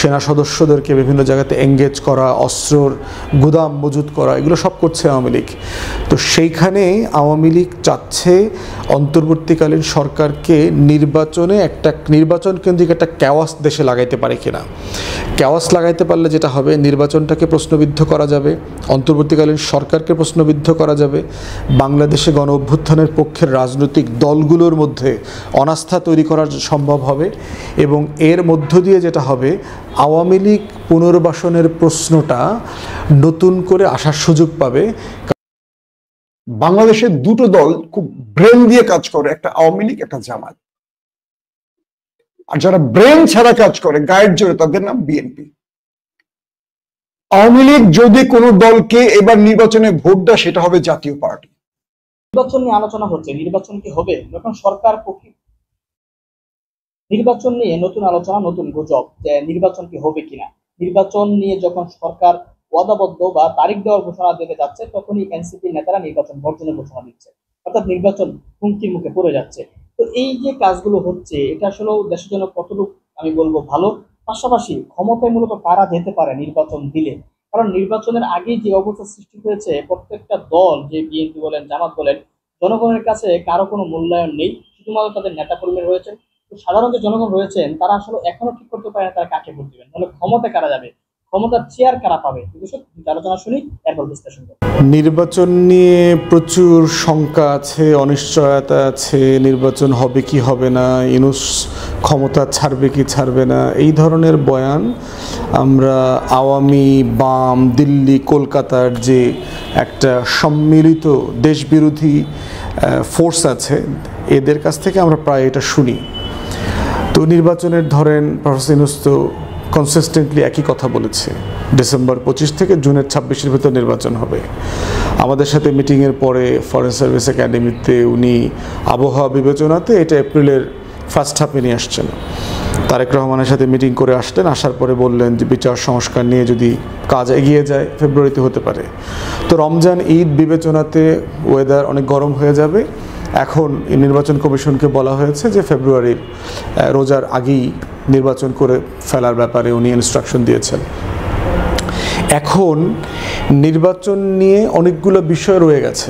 সেনা সদস্যদেরকে বিভিন্ন জায়গাতে এঙ্গেজ করা, অস্ত্রর গুদাম মজুত করা, এগুলো সব করছে আওয়ামী লীগ। তো সেইখানে আওয়ামী লীগ চাচ্ছে অন্তর্বর্তীকালীন সরকারকে নির্বাচন কেন্দ্রিক একটা ক্যাওয়াস দেশে লাগাইতে পারে কিনা। ক্যাওয়াস লাগাইতে পারলে যেটা হবে, নির্বাচনটাকে প্রশ্নবিদ্ধ করা যাবে, অন্তর্বর্তীকালীন সরকারকে প্রশ্নবিদ্ধ করা যাবে, বাংলাদেশে গণ অভ্যুত্থানের পক্ষের রাজনৈতিক দলগুলোর মধ্যে অনাস্থা তৈরি করা সম্ভব হবে, এবং এর মধ্য দিয়ে যেটা হবে, আওয়ামী লীগ পুনর্বাসনের প্রশ্নটা নতুন করে আসার সুযোগ পাবে। বাংলাদেশের দুটো দল খুব ব্রেন দিয়ে কাজ করে, একটা আওয়ামী লীগ, একটা জামায়াত। আর যারা ব্রেন ছাড়া কাজ করে, গায়ের জোরে, তাদের নাম বিএনপি। আওয়ামী লীগ যদি কোনো দলকে এবার নির্বাচনে ভোট দেয়, সেটা হবে জাতীয় পার্টি। নির্বাচন নিয়ে আলোচনা হচ্ছে, নির্বাচন কি হবে? যখন সরকার পক্ষে নির্বাচন নিয়ে নতুন আলোচনা, নতুন গুজব যে নির্বাচন কি হবে কিনা, নির্বাচন নিয়ে যখন সরকার ওয়াদাবদ্ধ বা তারিখ দেওয়ার ঘোষণা দিতে যাচ্ছে, তখনই এনসিপি নেতারা নির্বাচন বর্জনের ঘোষণা দিচ্ছে, অর্থাৎ নির্বাচন হুমকির মুখে পড়ে যাচ্ছে। তো এই যে কাজগুলো হচ্ছে, এটা আসলে দেশের জন্য কতটুকু আমি বলবো ভালো, পাশাপাশি ক্ষমতায় মূলত কারা যেতে পারে নির্বাচন দিলে। কারণ নির্বাচনের আগে যে অবস্থা সৃষ্টি হয়েছে, প্রত্যেকটা দল, যে বিএনপি বলেন, জামাত বলেন, জনগণের কাছে কারো কোনো মূল্যায়ন নেই, শুধুমাত্র তাদের নেতাকর্মী রয়েছেন। তো সাধারণ যে জনগণ রয়েছেন, তারা আসলে এখনো ঠিক করতে পারে না তারা কাকে ভোট দিবেন, তাহলে ক্ষমতা কারা যাবে, ক্ষমতার চেয়ার কারা পাবে। আলোচনা শুনি, এরপর বিশ্লেষণ করব। নির্বাচন নিয়ে প্রচুর শঙ্কা আছে, অনিশ্চয়তা আছে। নির্বাচন হবে কি হবে না, ইউনূস ক্ষমতা ছাড়বে কি ছাড়বে না, এই ধরনের বয়ান আমরা আওয়ামী, বাম, দিল্লি, কলকাতার যে একটা সম্মিলিত দেশবিরোধী ফোর্স আছে, এদের কাছ থেকে আমরা প্রায় এটা শুনি। তো নির্বাচনের ধরেন প্রফেসর ইউনূস তো কনসিস্টেন্টলি একই কথা বলেছে, ডিসেম্বর 25 থেকে জুনের 26-এর ভিতর নির্বাচন হবে। আমাদের সাথে মিটিংয়ের পরে ফরেন সার্ভিস একাডেমিতে উনি আবহাওয়া বিবেচনাতে এটা এপ্রিলের ফার্স্ট হাফে নিয়ে আসছেন। তারেক রহমানের সাথে মিটিং করে আসলেন, আসার পরে বললেন যে বিচার সংস্কার নিয়ে যদি কাজ এগিয়ে যায় ফেব্রুয়ারিতে হতে পারে। তো রমজান ঈদ বিবেচনাতে ওয়েদার অনেক গরম হয়ে যাবে। এখন নির্বাচন কমিশনকে বলা হয়েছে যে ফেব্রুয়ারির রোজার আগেই নির্বাচন করে ফেলার ব্যাপারে উনি ইনস্ট্রাকশন দিয়েছেন। এখন নির্বাচন নিয়ে অনেকগুলো বিষয় রয়ে গেছে।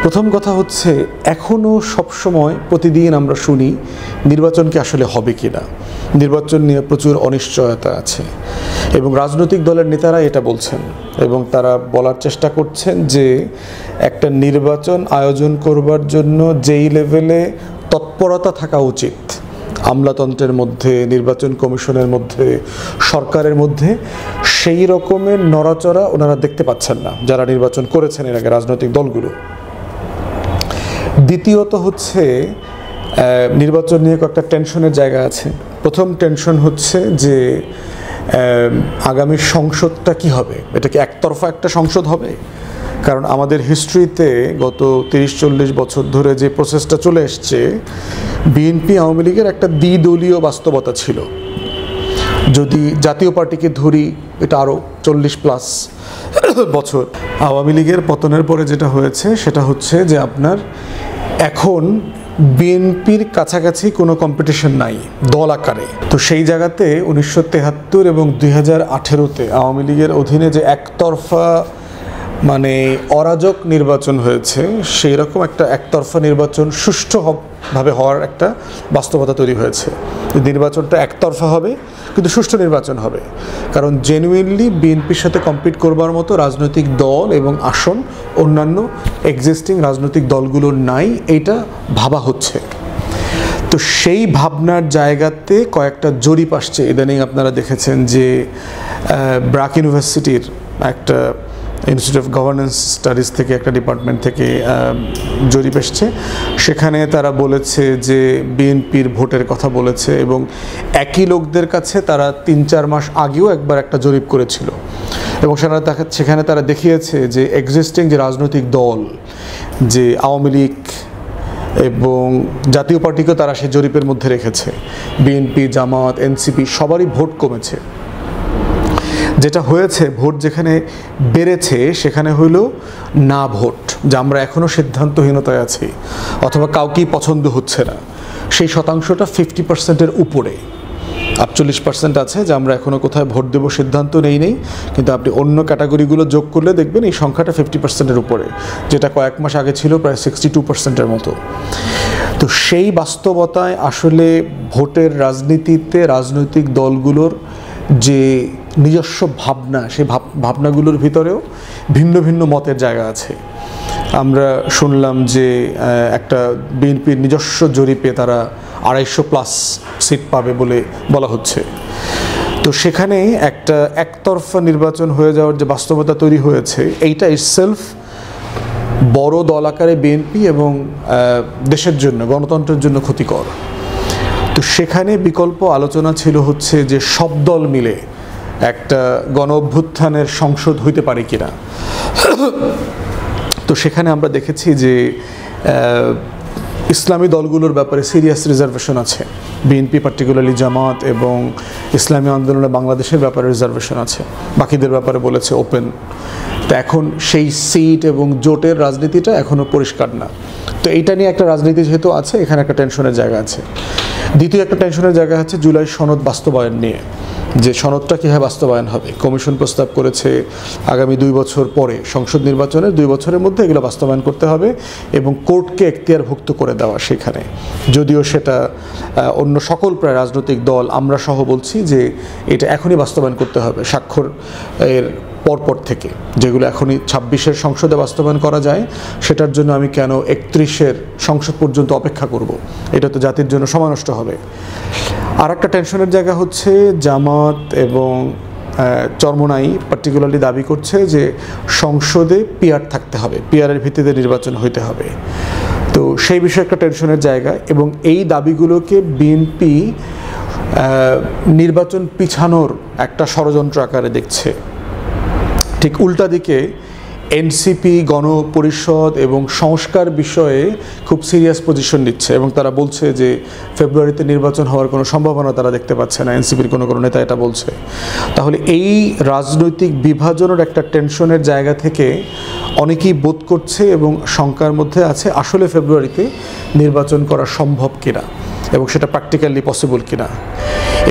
প্রথম কথা হচ্ছে, এখনও সবসময় প্রতিদিন আমরা শুনি নির্বাচন কি আসলে হবে কি না, নির্বাচন নিয়ে প্রচুর অনিশ্চয়তা আছে, এবং রাজনৈতিক দলের নেতারা এটা বলছেন এবং তারা বলার চেষ্টা করছেন যে একটা নির্বাচন আয়োজন করবার জন্য যেই লেভেলে তৎপরতা থাকা উচিত আমলাতন্ত্রের মধ্যে, নির্বাচন কমিশনের মধ্যে, সরকারের মধ্যে, সেই রকমের নড়াচড়া ওনারা দেখতে পাচ্ছেন না যারা নির্বাচন করেছেন এর আগে রাজনৈতিক দলগুলো। দ্বিতীয়ত হচ্ছে, নির্বাচন নিয়ে কয়েকটা টেনশনের জায়গা আছে। প্রথম টেনশন হচ্ছে যে আগামী সংসদটা কি হবে, এটা কি একতরফা একটা সংসদ হবে? কারণ আমাদের হিস্ট্রিতে গত 30-40 বছর ধরে যে প্রসেসটা চলে এসছে, বিএনপি আওয়ামী লীগের একটা দ্বিদলীয় বাস্তবতা ছিল। যদি জাতীয় পার্টিকে ধরি, এটা আরও 40+ বছর। আওয়ামী লীগের পতনের পরে যেটা হয়েছে সেটা হচ্ছে যে আপনার এখন বিএনপির কাছাকাছি কোনো কম্পিটিশন নাই দল আকারে। তো সেই জায়গাতে 1973 এবং 2018-তে আওয়ামী লীগের অধীনে যে একতরফা মানে অরাজক নির্বাচন হয়েছে, সেই রকম একটা একতরফা নির্বাচন সুষ্ঠুভাবে হওয়ার একটা বাস্তবতা তৈরি হয়েছে। নির্বাচনটা একতরফা হবে কিন্তু সুষ্ঠু নির্বাচন হবে, কারণ জেনুইনলি বিএনপির সাথে কম্পিট করবার মতো রাজনৈতিক দল এবং আসন অন্যান্য এক্সিস্টিং রাজনৈতিক দলগুলোর নাই, এইটা ভাবা হচ্ছে। তো সেই ভাবনার জায়গাতে কয়েকটা জরিপ আসছে ইদানিং। আপনারা দেখেছেন যে ব্র্যাক ইউনিভার্সিটির একটা ইনস্টিটিউট অফ গভর্নেন্স স্টাডিজ থেকে একটা ডিপার্টমেন্ট থেকে জরিপ এসছে। সেখানে তারা বলেছে যে বিএনপির ভোটের কথা বলেছে, এবং একই লোকদের কাছে তারা 3-4 মাস আগেও একবার একটা জরিপ করেছিল, এবং সেখানে তারা দেখিয়েছে যে এক্সিস্টিং যে রাজনৈতিক দল, যে আওয়ামী লীগ এবং জাতীয় পার্টিকেও তারা সেই জরিপের মধ্যে রেখেছে, বিএনপি, জামাত, এনসিপি সবারই ভোট কমেছে। যেটা হয়েছে, ভোট যেখানে বেড়েছে সেখানে হইল না ভোট, যে আমরা এখনও সিদ্ধান্তহীনতায় আছি অথবা কাউকেই পছন্দ হচ্ছে না, সেই শতাংশটা 50%-এর উপরে। 48% আছে যে আমরা এখনও কোথায় ভোট দেবো সিদ্ধান্ত নেই, কিন্তু আপনি অন্য ক্যাটাগরিগুলো যোগ করলে দেখবেন এই সংখ্যাটা 50%-এর উপরে, যেটা কয়েক মাস আগে ছিল প্রায় 62%-এর মতো। তো সেই বাস্তবতায় আসলে ভোটের রাজনীতিতে রাজনৈতিক দলগুলোর যে নিজস্ব ভাবনা, সেই ভাবনাগুলোর ভিতরেও ভিন্ন ভিন্ন মতের জায়গা আছে। আমরা শুনলাম যে একটা বিএনপির নিজস্ব জরিপে তারা 250+ সিট পাবে বলে বলা হচ্ছে। তো সেখানে একটা একতরফা নির্বাচন হয়ে যাওয়ার যে বাস্তবতা তৈরি হয়েছে, এইটা ইটসেলফ বড় দল আকারে বিএনপি এবং দেশের জন্য, গণতন্ত্রের জন্য ক্ষতিকর। তো সেখানে বিকল্প আলোচনা ছিল হচ্ছে যে সব দল মিলে একটা গণ অভ্যুত্থানের সংসদ হইতে পারে কিনা। তো সেখানে আমরা দেখেছি যে ইসলামী দলগুলোর ব্যাপারে সিরিয়াস রিজার্ভেশন আছে, বিএনপি পার্টিকুলারলি জামাত এবং ইসলামী আন্দোলনে বাংলাদেশের ব্যাপারে রিজার্ভেশন আছে, বাকিদের ব্যাপারে বলেছে ওপেন। তো এখন সেই সিট এবং জোটের রাজনীতিটা এখনও পরিষ্কার না। তো এইটা নিয়ে একটা রাজনীতি যেহেতু আছে, এখানে একটা টেনশনের জায়গা আছে। দ্বিতীয় একটা টেনশনের জায়গা হচ্ছে জুলাই সনদ বাস্তবায়ন নিয়ে, যে সনদটা কীভাবে বাস্তবায়ন হবে। কমিশন প্রস্তাব করেছে আগামী 2 বছর পরে সংসদ নির্বাচনের 2 বছরের মধ্যে এগুলো বাস্তবায়ন করতে হবে এবং কোর্টকে এখতিয়ারভুক্ত করে দেওয়া সেখানে। যদিও সেটা অন্য সকল প্রায় রাজনৈতিক দল, আমরা সহ বলছি যে এটা এখনই বাস্তবায়ন করতে হবে স্বাক্ষর এর পরপর থেকে, যেগুলো এখনই 26-এর সংসদে বাস্তবায়ন করা যায়, সেটার জন্য আমি কেন 31-এর সংসদ পর্যন্ত অপেক্ষা করব? এটা তো জাতির জন্য সময় নষ্ট হবে। আর একটা টেনশনের জায়গা হচ্ছে জামাত এবং চরমোনাই পার্টিকুলারলি দাবি করছে যে সংসদে পিআর থাকতে হবে, পিআরের ভিত্তিতে নির্বাচন হইতে হবে। তো সেই বিষয়ে একটা টেনশনের জায়গা, এবং এই দাবিগুলোকে বিএনপি নির্বাচন পিছানোর একটা ষড়যন্ত্র আকারে দেখছে। ঠিক উল্টা দিকে এনসিপি গণপরিষদ এবং সংস্কার বিষয়ে খুব সিরিয়াস পজিশন নিচ্ছে এবং তারা বলছে যে ফেব্রুয়ারিতে নির্বাচন হওয়ার কোনো সম্ভাবনা তারা দেখতে পাচ্ছে না, এনসিপির কোনো নেতা এটা বলছে। তাহলে এই রাজনৈতিক বিভাজনের একটা টেনশনের জায়গা থেকে অনেকেই বোধ করছে এবং শঙ্কার মধ্যে আছে আসলে ফেব্রুয়ারিতে নির্বাচন করা সম্ভব কিনা এবং সেটা প্র্যাকটিক্যালি পসিবল কিনা।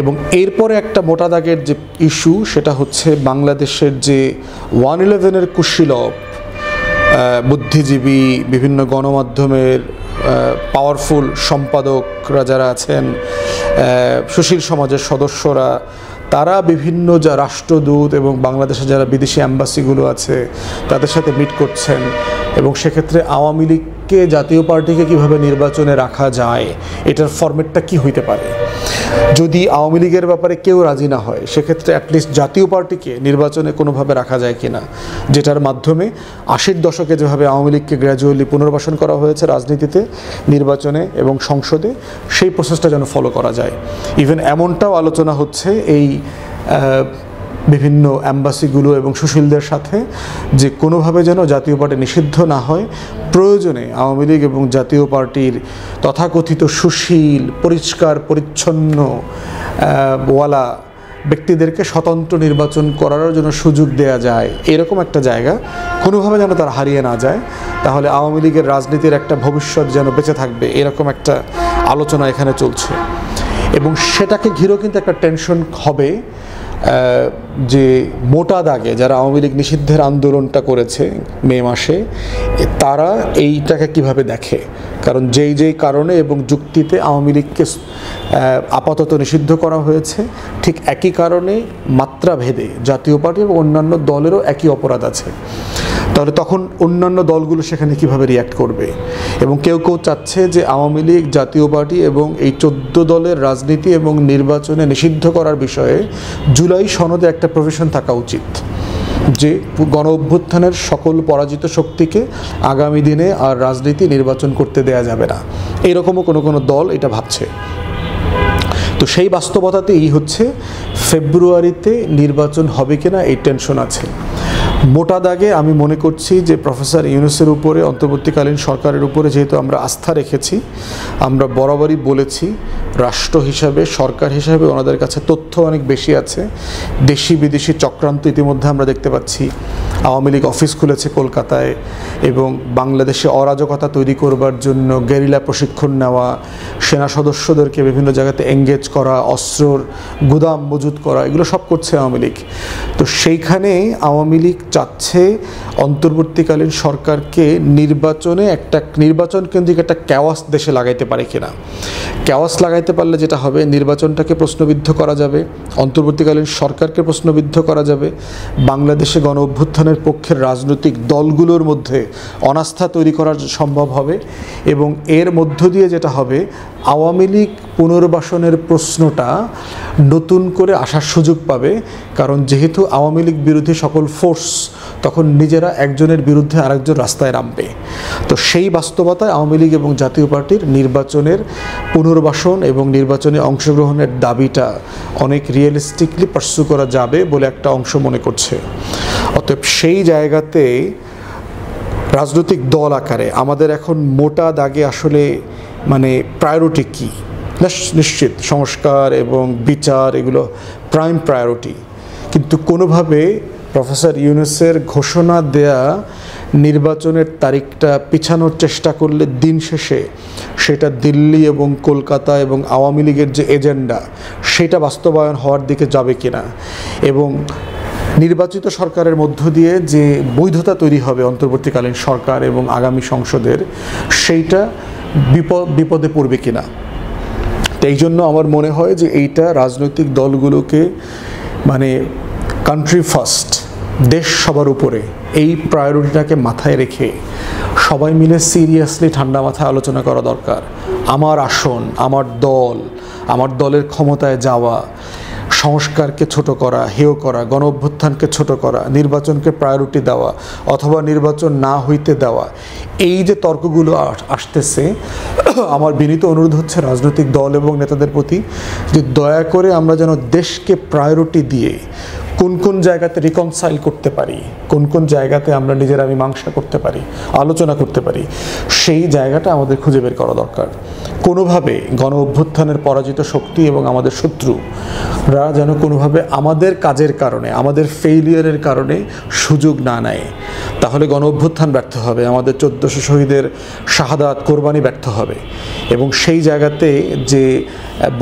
এবং এরপরে একটা মোটা দাগের যে ইস্যু, সেটা হচ্ছে বাংলাদেশের যে 111-এর কুশীলব বুদ্ধিজীবী, বিভিন্ন গণমাধ্যমের পাওয়ারফুল সম্পাদকরা যারা আছেন, সুশীল সমাজের সদস্যরা, তারা বিভিন্ন যা রাষ্ট্রদূত এবং বাংলাদেশে যারা বিদেশি অ্যাম্বাসিগুলো আছে তাদের সাথে মিট করছেন এবং সেক্ষেত্রে আওয়ামী লীগকে, জাতীয় পার্টিকে কিভাবে নির্বাচনে রাখা যায়, এটার ফরম্যাটটা কি হইতে পারে। যদি আওয়ামী লীগের ব্যাপারে কেউ রাজি না হয়, সেক্ষেত্রে অ্যাটলিস্ট জাতীয় পার্টিকে নির্বাচনে কোনোভাবে রাখা যায় কিনা, যেটার মাধ্যমে 80-র দশকে যেভাবে আওয়ামী লীগকে গ্র্যাজুয়ালি পুনর্বাসন করা হয়েছে রাজনীতিতে, নির্বাচনে এবং সংসদে, সেই প্রসেসটা যেন ফলো করা যায়। ইভেন এমনটাও আলোচনা হচ্ছে এই বিভিন্ন অ্যাম্বাসিগুলো এবং সুশীলদের সাথে যে কোনোভাবে যেন জাতীয় পার্টি নিষিদ্ধ না হয়, প্রয়োজনে আওয়ামী লীগ এবং জাতীয় পার্টির তথাকথিত সুশীল, পরিষ্কার পরিচ্ছন্ন ওয়ালা ব্যক্তিদেরকে স্বতন্ত্র নির্বাচন করার জন্য সুযোগ দেয়া যায়, এরকম একটা জায়গা কোনোভাবে যেন তারা হারিয়ে না যায়। তাহলে আওয়ামী লীগের রাজনীতির একটা ভবিষ্যৎ যেন বেঁচে থাকবে, এরকম একটা আলোচনা এখানে চলছে। এবং সেটাকে ঘিরেও কিন্তু একটা টেনশন হবে যে মোটা দাগে যারা আওয়ামী লীগ নিষিদ্ধের আন্দোলনটা করেছে মে মাসে, তারা এইটাকে কিভাবে দেখে। কারণ যেই কারণে এবং যুক্তিতে আওয়ামী লীগকে আপাতত নিষিদ্ধ করা হয়েছে, ঠিক একই কারণে মাত্রাভেদে জাতীয় পার্টি এবং অন্যান্য দলেরও একই অপরাধ আছে। তাহলে তখন অন্যান্য দলগুলো সেখানে কিভাবে রিয়্যাক্ট করবে। এবং কেউ কেউ চাচ্ছে যে আওয়ামী লীগ, জাতীয় পার্টি এবং এই 14 দলের রাজনীতি এবং নির্বাচনে নিষিদ্ধ করার বিষয়ে জুলাই সনদে একটা প্রভিশন থাকা উচিত, যে গণ অভ্যুত্থানের সকল পরাজিত শক্তিকে আগামী দিনে আর রাজনীতি নির্বাচন করতে দেয়া যাবে না। এইরকমও কোনো দল এটা ভাবছে। তো সেই বাস্তবতাতেই হচ্ছে ফেব্রুয়ারিতে নির্বাচন হবে কিনা এই টেনশন আছে। মোটা দাগে আমি মনে করছি যে প্রফেসর ইউনূসের উপরে, অন্তর্বর্তীকালীন সরকারের উপরে যেহেতু আমরা আস্থা রেখেছি, আমরা বরাবরই বলেছি রাষ্ট্র হিসাবে, সরকার হিসাবে ওনাদের কাছে তথ্য অনেক বেশি আছে। দেশি বিদেশি চক্রান্ত ইতিমধ্যে আমরা দেখতে পাচ্ছি। আওয়ামী লীগ অফিস খুলেছে কলকাতায় এবং বাংলাদেশে অরাজকতা তৈরি করবার জন্য গেরিলা প্রশিক্ষণ নেওয়া, সেনা সদস্যদেরকে বিভিন্ন জায়গাতে এঙ্গেজ করা, অস্ত্রর গুদাম মজুত করা, এগুলো সব করছে আওয়ামী লীগ। তো সেইখানে আওয়ামী লীগ চাচ্ছে অন্তর্বর্তীকালীন সরকারকে নির্বাচন কেন্দ্রিক একটা ক্যাওয়াস দেশে লাগাইতে পারে কিনা। ক্যাওয়াস লাগাইতে পারলে যেটা হবে, নির্বাচনটাকে প্রশ্নবিদ্ধ করা যাবে, অন্তর্বর্তীকালীন সরকারকে প্রশ্নবিদ্ধ করা যাবে, বাংলাদেশে গণ অভ্যুত্থানের পক্ষের রাজনৈতিক দলগুলোর মধ্যে অনাস্থা তৈরি করা সম্ভব হবে এবং এর মধ্য দিয়ে যেটা হবে, আওয়ামী লীগ পুনর্বাসনের প্রশ্নটা নতুন করে আসার সুযোগ পাবে। কারণ যেহেতু আওয়ামী লীগ বিরোধী সকল ফোর্স তখন নিজেরা একজনের বিরুদ্ধে আরেকজন রাস্তায় নামবে। তো সেই বাস্তবতায় আওয়ামী লীগ এবং জাতীয় পার্টির নির্বাচনের পুনর্বাসন এবং নির্বাচনে অংশগ্রহণের দাবিটা অনেক রিয়েলিস্টিকলি পার্সু করা যাবে বলে একটা অংশ মনে করছে। অতএব সেই জায়গাতে রাজনৈতিক দল আকারে আমাদের এখন মোটা দাগে আসলে মানে প্রায়োরিটি কী, নিশ্চিত সংস্কার এবং বিচার এগুলো প্রাইম প্রায়োরিটি, কিন্তু কোনোভাবে প্রফেসর ইউনূসের ঘোষণা দেয়া নির্বাচনের তারিখটা পিছানোর চেষ্টা করলে দিন শেষে সেটা দিল্লি এবং কলকাতা এবং আওয়ামী লীগের যে এজেন্ডা সেটা বাস্তবায়ন হওয়ার দিকে যাবে কিনা, এবং নির্বাচিত সরকারের মধ্য দিয়ে যে বৈধতা তৈরি হবে অন্তর্বর্তীকালীন সরকার এবং আগামী সংসদের, সেইটা বিপদে পড়বে কিনা। তো এই জন্য আমার মনে হয় যে এইটা রাজনৈতিক দলগুলোকে মানে কান্ট্রি ফার্স্ট, দেশ সবার উপরে, এই প্রায়োরিটিটাকে মাথায় রেখে সবাই মিলে সিরিয়াসলি ঠান্ডা মাথায় আলোচনা করা দরকার। আমার আসন, আমার দলের ক্ষমতায় যাওয়া, সংস্কারকে ছোট করা, হেয় করা, গণ অভ্যুত্থানকে ছোট করা, নির্বাচনকে প্রায়োরিটি দেওয়া অথবা নির্বাচন না হইতে দেওয়া, এই যে তর্কগুলো আসতেছে, আমার বিনীত অনুরোধ হচ্ছে রাজনৈতিক দল এবং নেতাদের প্রতি যে দয়া করে আমরা যেন দেশকে প্রায়োরিটি দিয়ে কোন কোন জায়গাতে রিকনসাইল করতে পারি, কোন কোন জায়গাতে আমরা নিজেরা মীমাংসা করতে পারি, আলোচনা করতে পারি, সেই জায়গাটা আমাদের খুঁজে বের করা দরকার। কোনোভাবে গণ অভ্যুত্থানের পরাজিত শক্তি এবং আমাদের শত্রুরা যেন কোনোভাবে আমাদের কাজের কারণে, আমাদের ফেইলিয়ারের কারণে সুযোগ না নেয়। তাহলে গণ অভ্যুত্থান ব্যর্থ হবে, আমাদের 1400 শহীদের শাহাদাত, কোরবানি ব্যর্থ হবে। এবং সেই জায়গাতে যে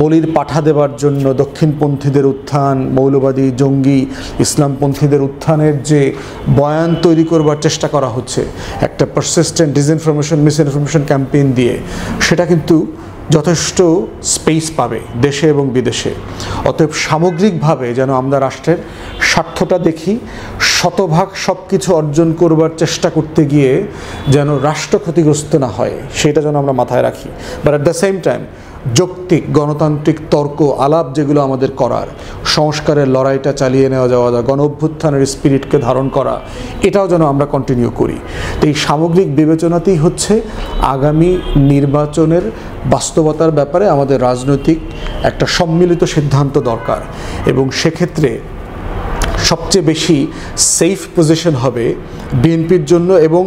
বলির পাঠা দেওয়ার জন্য দক্ষিণপন্থীদের উত্থান, মৌলবাদী জঙ্গি ইসলামপন্থীদের উত্থানের যে বয়ান তৈরি করবার চেষ্টা করা হচ্ছে একটা পারসিস্টেন্ট ডিসইনফরমেশন, মিসইনফরমেশন ক্যাম্পেইন দিয়ে, সেটা কিন্তু যথেষ্ট স্পেস পাবে দেশে এবং বিদেশে। অতএব সামগ্রিকভাবে যেন আমরা রাষ্ট্রের স্বার্থটা দেখি, শতভাগ সব কিছু অর্জন করবার চেষ্টা করতে গিয়ে যেন রাষ্ট্র ক্ষতিগ্রস্ত না হয়, সেটা যেন আমরা মাথায় রাখি। But at the same time যৌক্তিক গণতান্ত্রিক তর্ক আলাপ যেগুলো আমাদের করার, সংস্কারের লড়াইটা চালিয়ে নেওয়া যাওয়া, গণ অভ্যুত্থানের স্পিরিটকে ধারণ করা, এটাও যেন আমরা কন্টিনিউ করি। তো এই সামগ্রিক বিবেচনাতেই হচ্ছে আগামী নির্বাচনের বাস্তবতার ব্যাপারে আমাদের রাজনৈতিক একটা সম্মিলিত সিদ্ধান্ত দরকার। এবং সেক্ষেত্রে সবচেয়ে বেশি সেফ পজিশন হবে বিএনপির জন্য এবং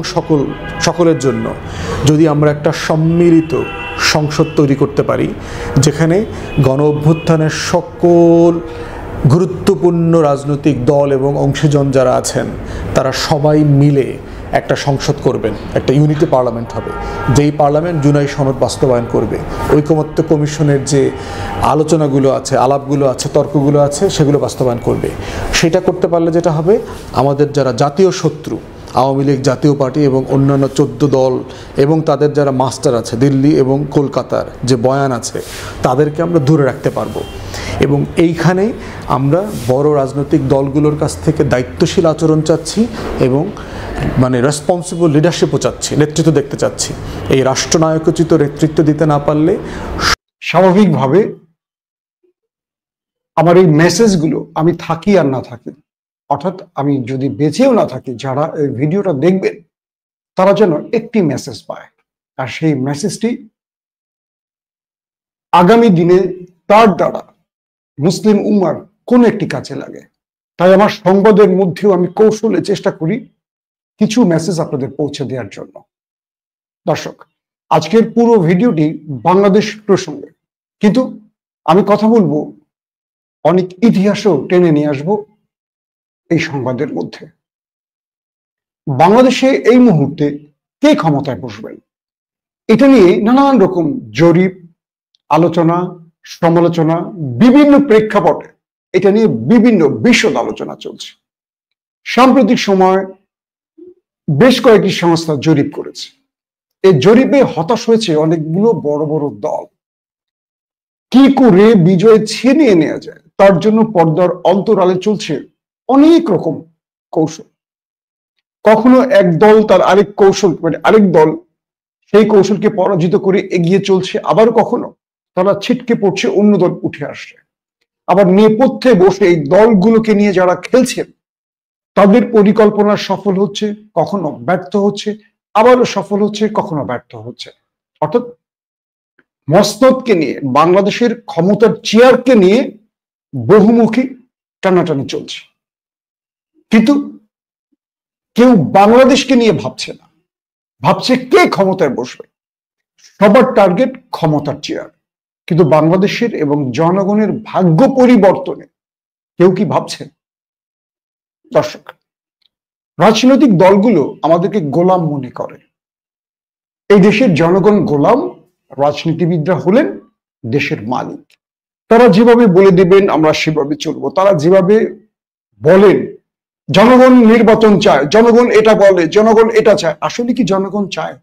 সকলের জন্য যদি আমরা একটা সম্মিলিত সংসদ তৈরি করতে পারি, যেখানে গণ অভ্যুত্থানের সকল গুরুত্বপূর্ণ রাজনৈতিক দল এবং অংশীজন যারা আছেন তারা সবাই মিলে একটা সংসদ করবেন, একটা ইউনিটি পার্লামেন্ট হবে, যেই পার্লামেন্ট জুলাই সনদ বাস্তবায়ন করবে, ঐকমত্য কমিশনের যে আলোচনাগুলো আছে, আলাপগুলো আছে, তর্কগুলো আছে, সেগুলো বাস্তবায়ন করবে। সেটা করতে পারলে যেটা হবে, আমাদের যারা জাতীয় শত্রু আওয়ামী লীগ, জাতীয় পার্টি এবং অন্যান্য 14 দল এবং তাদের যারা মাস্টার আছে দিল্লি এবং কলকাতার যে বয়ান আছে, তাদেরকে আমরা দূরে রাখতে পারবো। এবং এইখানে আমরা বড় রাজনৈতিক দলগুলোর কাছ থেকে দায়িত্বশীল আচরণ চাচ্ছি এবং মানে রেসপন্সিবল লিডারশিপও চাচ্ছি, নেতৃত্ব দেখতে চাচ্ছি। এই রাষ্ট্রনায়কোচিত নেতৃত্ব দিতে না পারলে স্বাভাবিকভাবে আমার এই মেসেজগুলো আমি থাকি আর না থাকি, অর্থাৎ আমি যদি বেঁচেও না থাকি, যারা এই ভিডিওটা দেখবেন তারা যেন একটি মেসেজ পায়, আর সেই মেসেজটি আগামী দিনে তার দ্বারা মুসলিম উম্মার কোন একটি কাজে লাগে। তাই আমার সংবাদের মধ্যেও আমি কৌশলে চেষ্টা করি কিছু মেসেজ আপনাদের পৌঁছে দেওয়ার জন্য। দর্শক, আজকের পুরো ভিডিওটি বাংলাদেশ প্রসঙ্গে, কিন্তু আমি কথা বলবো অনেক ইতিহাসও টেনে নিয়ে আসবো এই সংবাদের মধ্যে। বাংলাদেশে এই মুহূর্তে কে ক্ষমতায় বসবেন, এটা নিয়ে নানান রকম জরিপ, আলোচনা, সমালোচনা, বিভিন্ন প্রেক্ষাপটে এটা নিয়ে বিভিন্ন বিশদ আলোচনা চলছে। সাম্প্রতিক সময় বেশ কয়েকটি সংস্থা জরিপ করেছে। এই জরিপে হতাশ হয়েছে অনেকগুলো বড় বড় দল। কি করে বিজয় ছিনিয়ে নেওয়া যায় তার জন্য পর্দার অন্তরালে চলছে অনেক রকম কৌশল। কখনো এক দল তার আরেক কৌশল, মানে আরেক দল সেই কৌশলকে পরাজিত করে এগিয়ে চলছে, আবার কখনো তারা ছিটকে পড়ছে, অন্য দল উঠে আসছে। আবার নেপথ্যে বসে এই দলগুলোকে নিয়ে যারা খেলছেন তাদের পরিকল্পনা সফল হচ্ছে, কখনো ব্যর্থ হচ্ছে, আবারও সফল হচ্ছে, কখনো ব্যর্থ হচ্ছে। অর্থাৎ মসনদকে নিয়ে, বাংলাদেশের ক্ষমতার চেয়ারকে নিয়ে বহুমুখী টানাটানি চলছে, কিন্তু কেউ বাংলাদেশকে নিয়ে ভাবছে না, ভাবছে কে ক্ষমতায় বসবে। সবার টার্গেট ক্ষমতার চেয়ার, কিন্তু বাংলাদেশের এবং জনগণের ভাগ্য পরিবর্তনে কেউ কি ভাবছে? দর্শক, রাজনৈতিক দলগুলো আমাদেরকে গোলাম মনে করে। এই দেশের জনগণ গোলাম, রাজনীতিবিদরা হলেন দেশের মালিক। তারা যেভাবে বলে দিবেন আমরা সেভাবে চলবো। তারা যেভাবে বলেন জনগণ নির্বাচন চায়, জনগণ এটা বলে, জনগণ এটা চায়, আসলে কি জনগণ চায়?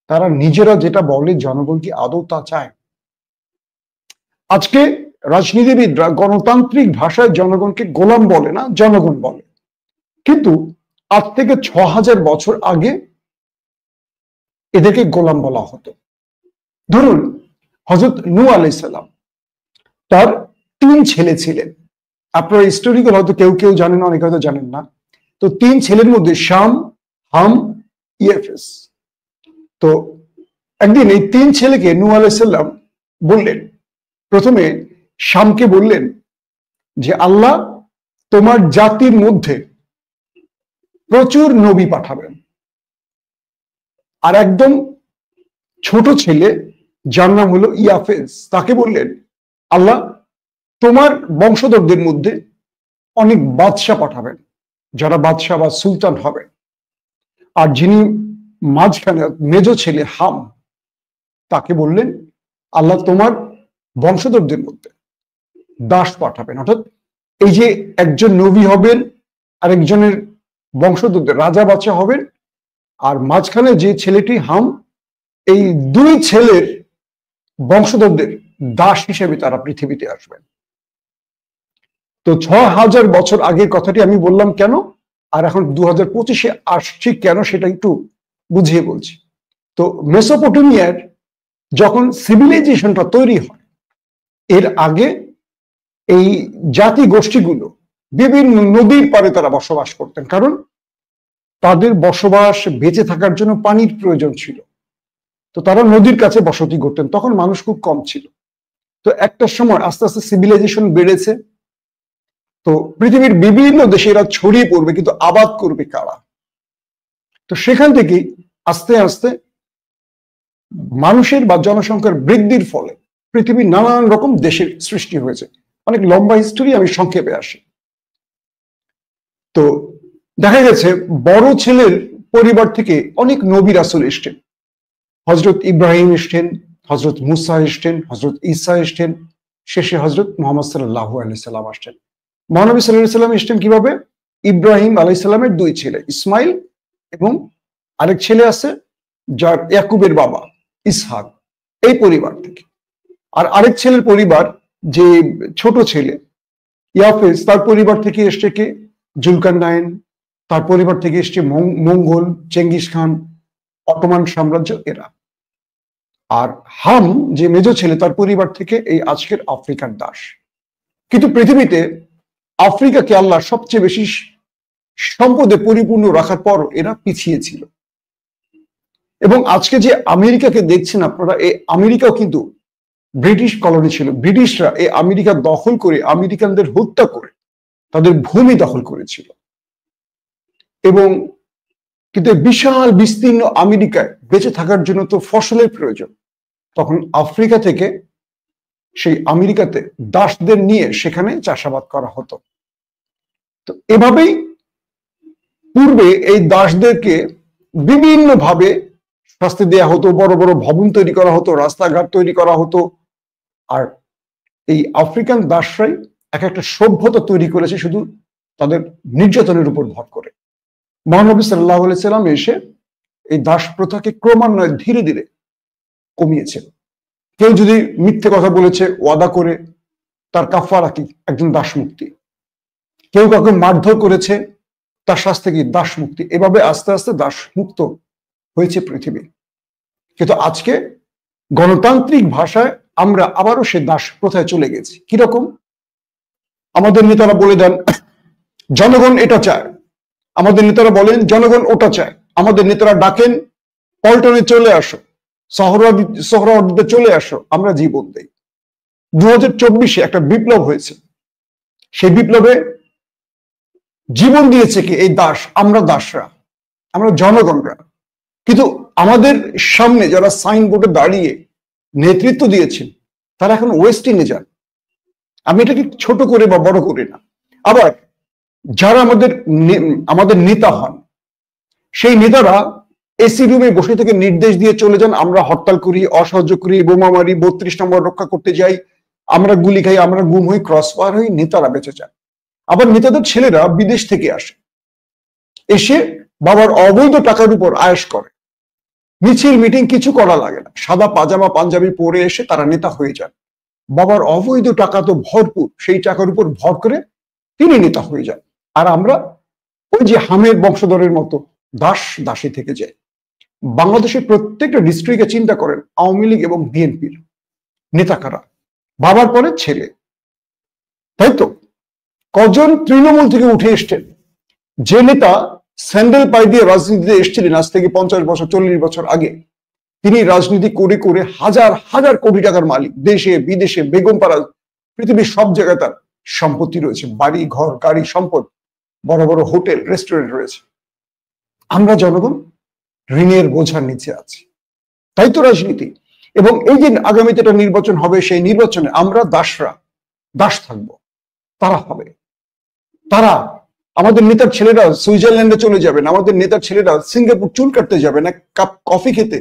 তারা নিজেরা যেটা বলে জনগণ কি আদৌ তা চায়? আজকে রাজনীতিবিদরা গণতান্ত্রিক ভাষায় জনগণকে গোলাম বলে না, জনগণ বলে। কিন্তু আজ থেকে ৬,০০০ বছর আগে এদেরকে গোলাম বলা হতো। ধরুন হযরত নূহ আলাইহিস সালাম, তার ৩ ছেলে ছিলেন। আপনারা হিস্টোরিক্যাল হয়তো কেউ কেউ জানেন, অনেকে হয়তো জানেন না। তো ৩ ছেলের মধ্যে শাম, হাম, ইয়াফেস। তো একদিন এই ৩ ছেলেকে নূহ আলাইহিস সালাম বললেন, প্রথমে শামকে বললেন যে আল্লাহ তোমার জাতির মধ্যে প্রচুর নবী পাঠাবেন। আর একদম ছোট ছেলে যার নাম হলো ইয়াফেজ, তাকে বললেন আল্লাহ তোমার বংশধরদের মধ্যে অনেক বাদশাহ পাঠাবেন, যারা বাদশাহ বা সুলতান হবেন। আর যিনি মাঝখানে মেজ ছেলে হাম, তাকে বললেন আল্লাহ তোমার বংশধরদের মধ্যে দাস পাঠাবেন। অর্থাৎ এই যে একজন নবী হবেন আর একজনের বংশধরদের রাজা বাদশা হবেন, আর মাঝখানে যে ছেলেটি হাম, এই 2 ছেলের বংশধরদের দাস হিসেবে তারা পৃথিবীতে আসবেন। তো ৬,০০০ বছর আগের কথাটি আমি বললাম কেন, আর এখন 2025-এ আসছি কেন, সেটা একটু বুঝিয়ে বলছি। তো মেসোপটেমিয়ার যখন সিভিলাইজেশনটা তৈরি হয়, এর আগে এই জাতি গোষ্ঠীগুলো বিভিন্ন নদীর পাড়ে তারা বসবাস করতেন, কারণ তাদের বসবাস, বেঁচে থাকার জন্য পানির প্রয়োজন ছিল। তো তারা নদীর কাছে বসতি করতেন, তখন মানুষ খুব কম ছিল। তো একটা সময় আস্তে আস্তে সিভিলাইজেশন বেড়েছে, তো পৃথিবীর বিভিন্ন দেশে এরা ছড়িয়ে পড়বে, কিন্তু আবাদ করবে কারা? তো সেখান থেকে আস্তে আস্তে মানুষের বা জনসংখ্যার বৃদ্ধির ফলে পৃথিবীর নানান রকম দেশের সৃষ্টি হয়েছে। অনেক লম্বা হিস্টোরি, আমি সংক্ষেপে আসি। তো দেখা গেছে বড় ছেলের পরিবার থেকে অনেক নবী রাসূল এসেছেন। হযরত ইব্রাহিম এসেছেন, হযরত মুসা এসেছেন, হযরত ঈসা এসেছেন, শেষে হযরত মুহাম্মদ সাল্লাল্লাহু আলাইহি সাল্লাম আসছেন। মহানবী সাল্লাল্লাহু আলাইহি সাল্লাম এসেছেন কিভাবে? ইব্রাহিম আলাইহিস সালামের 2 ছেলে ইসমাইল এবং আরেক ছেলে আছে যার ইয়াকুবের বাবা ইসহাক, এই পরিবার থেকে। আর আরেক ছেলের পরিবার যে ছোট ছেলে ইয়াফেস, তার পরিবার থেকে এসছে কে? জুলকারনাইন। তার পরিবার থেকে এসছে মঙ্গল, চেঙ্গিস খান, অটোমান সাম্রাজ্য, এরা। আর হাম যে মেজ ছেলে, তার পরিবার থেকে এই আজকের আফ্রিকার দাস। কিন্তু পৃথিবীতে আফ্রিকাকে আল্লাহ সবচেয়ে বেশি সম্পদে পরিপূর্ণ রাখার পর এরা পিছিয়ে ছিল। এবং আজকে যে আমেরিকাকে দেখছেন আপনারা, এই আমেরিকাও কিন্তু ব্রিটিশ কলোনি ছিল। ব্রিটিশরা এই আমেরিকা দখল করে, আমেরিকানদের হত্যা করে তাদের ভূমি দখল করেছিল। এবং কিন্তু বিশাল বিস্তীর্ণ আমেরিকায় বেঁচে থাকার জন্য তো ফসলের প্রয়োজন। তখন আফ্রিকা থেকে সেই আমেরিকাতে দাসদের নিয়ে সেখানে চাষাবাদ করা হতো। তো এভাবেই পূর্বে এই দাসদেরকে বিভিন্নভাবে শাস্তি দেওয়া হতো, বড় বড় ভবন তৈরি করা হতো, রাস্তাঘাট তৈরি করা হতো। আর এই আফ্রিকান দাসরাই এক একটা সভ্যতা তৈরি করেছে শুধু তাদের নির্যাতনের উপর ভর করে। মহানবী সাল্লাল্লাহু আলাইহি সাল্লাম এসে এই দাস প্রথাকে ক্রমান্বয়ে ধীরে ধীরে কমিয়েছে। কেউ যদি মিথ্যে কথা বলেছে ওয়াদা করে, তার কাফারা কি? একজন দাস মুক্তি। কেউ কাউকে মারধর করেছে, তার শাস্তি কি? দাস মুক্তি। এভাবে আস্তে আস্তে দাস মুক্ত হয়েছে পৃথিবী। কিন্তু আজকে গণতান্ত্রিক ভাষায় আমরা আবারও সে দাস প্রথায় চলে গেছি। কিরকম? আমাদের নেতারা বলে দেন জনগণ এটা চায়, আমাদের নেতারা বলেন জনগণ ওটা চায়, আমাদের নেতারা ডাকেন পল্টনে চলে আসো, সোহরাওয়ার্দীতে চলে আসো, আমরা জীবন দেই। 2024-এ একটা বিপ্লব হয়েছে, সেই বিপ্লবে জীবন দিয়েছে কি? এই দাস, আমরা দাসরা, আমরা জনগণরা। কিন্তু আমাদের সামনে যারা সাইনবোর্ডে দাঁড়িয়ে নেতৃত্ব দিয়েছেন তারা এখন ওয়েস্ট ইন্ডিজে যান। আমি এটাকে ছোট করে বা বড় করে না। আবার যারা আমাদের নেতা হন, সেই নেতারা এসি রুমে বসে থেকে নির্দেশ দিয়ে চলে যান, আমরা হরতাল করি, অসহযোগ করি, বোমা মারি, 32 নম্বর রক্ষা করতে যাই, আমরা গুলি খাই, আমরা গুম হই, ক্রস ফায়ার হই, নেতারা বেঁচে যান। আবার নেতাদের ছেলেরা বিদেশ থেকে আসে, এসে বাবার অবৈধ টাকার উপর আয়েশ করে। মিছিল মিটিং কিছু করা লাগে না, সাদা পাজামা পাঞ্জাবি পরে এসে তারা নেতা হয়ে যান। বাবার অবৈধ টাকা তো ভরপুর, সেই টাকার উপর ভর করে তিনি নেতা হয়ে যান। আর আমরা ওই যে হামের বংশধরের মতো দাস দাসী থেকে যাই। বাংলাদেশের প্রত্যেকটা ডিস্ট্রিক্টে চিন্তা করেন আওয়ামী লীগ এবং বিএনপির নেতা কারা? বাবার পরে ছেলে, তাই তো? কজন তৃণমূল থেকে উঠে এসছেন? যে নেতা স্যান্ডেল পায়ে দিয়ে রাজনীতিতে এসেছিলেন আজ থেকে 50 বছর 40 বছর আগে, তিনি রাজনীতি করে করে হাজার হাজার কোটি টাকার মালিক, দেশে বিদেশে, বেগমপাড়া, পৃথিবীর সব জায়গায় তার সম্পত্তি রয়েছে, বাড়ি ঘর গাড়ি সম্পদ, বড় বড় হোটেল রেস্টুরেন্ট রয়েছে। আমরা জনগণ ঋণের বোঝার নিচে আছি, তাই তো রাজনীতি। এবং এই যে আগামীতে একটা নির্বাচন হবে, সেই নির্বাচনে আমরা দাসরা দাস থাকবো, তারা হবে। তারা, আমাদের নেতার ছেলেরা সুইজারল্যান্ডে চলে যাবেন, আমাদের নেতার ছেলেরা সিঙ্গাপুর চুল কাটতে যাবেন, এক কাপ কফি খেতে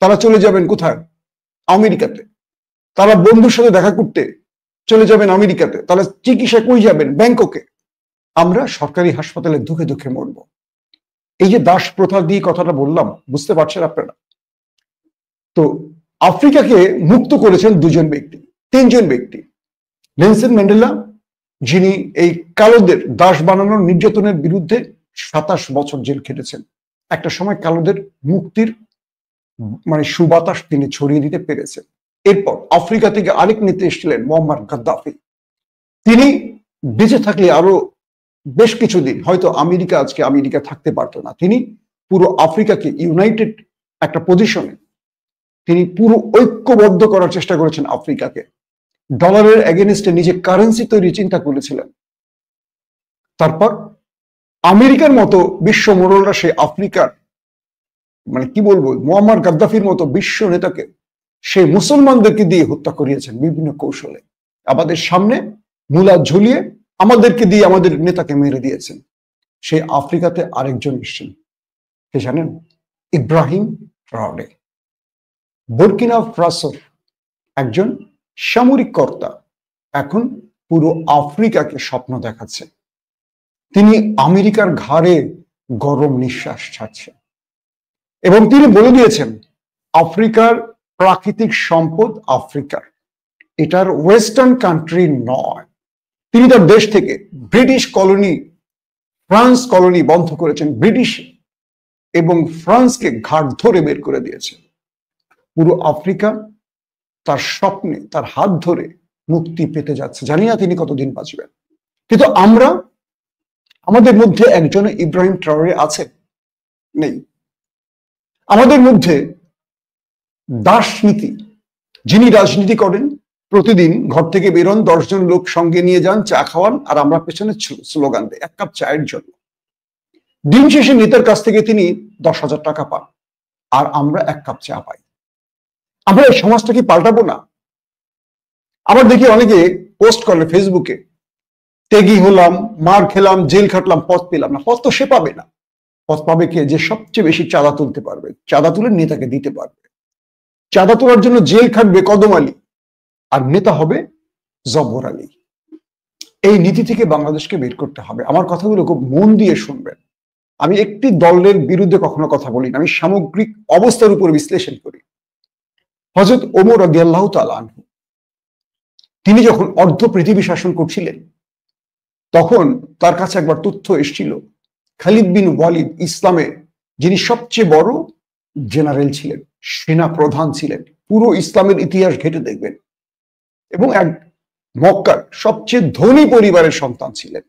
তারা চলে যাবেন কোথায়? আমেরিকাতে। তারা বন্ধুর সাথে দেখা করতে চলে যাবেন আমেরিকাতে, তারা চিকিৎসা কই যাবেন? ব্যাংককে। আমরা সরকারি হাসপাতালে দুঃখে দুঃখে মরব। এই যে দাস প্রথা দিয়ে কথাটা বললাম, বুঝতে পারছেন আপনারা? তো আফ্রিকাকে মুক্ত করেছেন দুজন ব্যক্তি, তিনজন ব্যক্তি। নেলসন ম্যান্ডেলা, যিনি এই কালোদের দাস বানানোর নির্যাতনের বিরুদ্ধে 27 বছর জেল খেটেছেন। একটা সময় কালোদের মুক্তির সুবাতাস তিনি ছড়িয়ে দিতে পেরেছেন। এরপর আফ্রিকা থেকে আরেক নেতা এসেছিলেন মুয়াম্মার গাদ্দাফি। তিনি বেঁচে থাকলে আরো বেশ কিছুদিন হয়তো আজকে আমেরিকা থাকতে পারতো না। তিনি পুরো আফ্রিকাকে ইউনাইটেড একটা পজিশনে তিনি পুরো ঐক্যবদ্ধ করার চেষ্টা করেছেন আফ্রিকাকে। ডলারের এগেনস্টে নিজে কারেন্সি তৈরি চিন্তা করেছিলেন। তারপর আমেরিকার মতো বিশ্ব মোড়লরা সে আফ্রিকার কি বলবো, মুয়াম্মার গাদ্দাফির মতো বিশ্ব নেতাকে সে মুসলমানদেরকে দিয়ে হত্যা করিয়েছেন বিভিন্ন কৌশলে। আমাদের সামনে মূলা ঝুলিয়ে আমাদেরকে দিয়ে আমাদের নেতাকে মেরে দিয়েছেন। সেই আফ্রিকাতে আরেকজন এসছেন, কে জানেন? ইব্রাহিম ট্রাওরে, বুর্কিনা ফাসোর একজন সামরিক কর্তা, এখন পুরো আফ্রিকাকে স্বপ্ন দেখাচ্ছে। তিনি আমেরিকার ঘাড়ে গরম নিঃশ্বাস ছাড়ছেন এবং তিনি বলে দিয়েছেন আফ্রিকার প্রাকৃতিক সম্পদ আফ্রিকার, এটার ওয়েস্টার্ন কান্ট্রি নয়। তিনি তার দেশ থেকে ব্রিটিশ কলোনি, ফ্রান্স কলোনি বন্ধ করেছেন, ব্রিটিশ এবং ফ্রান্সকে ঘাট ধরে বের করে দিয়েছেন। পুরো আফ্রিকা তার স্বপ্নে, তার হাত ধরে মুক্তি পেতে যাচ্ছে। জানি না তিনি কতদিন বাঁচবেন। কিন্তু আমাদের মধ্যে একজন ইব্রাহিম ট্রাওরে আছে? নেই। আমাদের মধ্যে দাসনীতি যিনি রাজনীতি করেন, প্রতিদিন ঘর থেকে বেরোন, 10 জন লোক সঙ্গে নিয়ে যান, চা খাওয়ান, আর আমরা পেছনে স্লোগান দেয় 1 কাপ চায়ের জন্য। দিন শেষে নেতার কাছ থেকে তিনি 10,000 টাকা পান, আর আমরা 1 কাপ চা পাই। আমরা এই সমাজটা কি পাল্টাবো না? আবার দেখি অনেকে পোস্ট করে ফেসবুকে, ত্যাগী হলাম, মার খেলাম, জেল খাটলাম, পথ পেলাম না। পথ তো সে পাবে না, পথ পাবে কে? যে সবচেয়ে বেশি চাঁদা তুলতে পারবে, চাঁদা তুলে নেতাকে দিতে পারবে। চাঁদা তোলার জন্য জেল খাটবে কদম আলী, আর নেতা হবে জব্বর আলী। এই নীতি থেকে বাংলাদেশকে বের করতে হবে। আমার কথাগুলো খুব মন দিয়ে শুনবেন। আমি একটি দলের বিরুদ্ধে কখনো কথা বলি না, আমি সামগ্রিক অবস্থার উপর বিশ্লেষণ করি। হযরত ওমর রাদিয়াল্লাহু তাআলা আনহু, তিনি যখন অর্ধ পৃথিবী শাসন করছিলেন, তখন তার কাছে একবার তথ্য এসেছিল খালিদ বিন ওয়ালিদ ইসলামে যিনি সবচেয়ে বড় জেনারেল ছিলেন, সেনা প্রধান ছিলেন, পুরো ইসলামের ইতিহাস ঘেটে দেখবেন, এবং এক মক্কার সবচেয়ে ধনী পরিবারের সন্তান ছিলেন।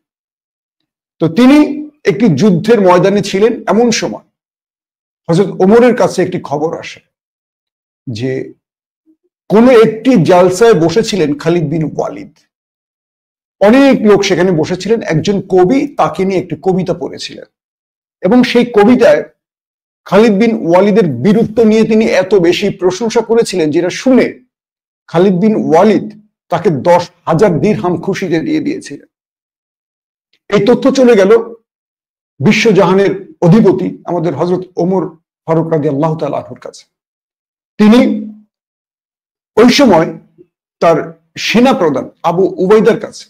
তো তিনি একটি যুদ্ধের ময়দানে ছিলেন। এমন সময় হযরত ওমরের কাছে একটি খবর আসে যে কোন একটি জালসায় বসেছিলেন খালিদ বিন ওয়ালিদ। অনেক লোক সেখানে বসেছিলেন। একজন কবি তাকে নিয়ে একটি কবিতা পড়েছিলেন, এবং সেই কবিতায় খালিদ বিন ওয়ালিদের বীরত্ব নিয়ে তিনি এত বেশি প্রশংসা করেছিলেন, যেটা শুনে খালিদ বিন ওয়ালিদ তাকে 10,000 দিরহাম খুশিতে দিয়ে দিয়েছিলেন। এই তথ্য চলে গেল বিশ্বজাহানের অধিপতি আমাদের হযরত ওমর ফারুক রাদিয়াল্লাহু তাআলা আনহুর কাছে। তিনি ওই সময় তার সেনা প্রধান আবু উবাইদার কাছে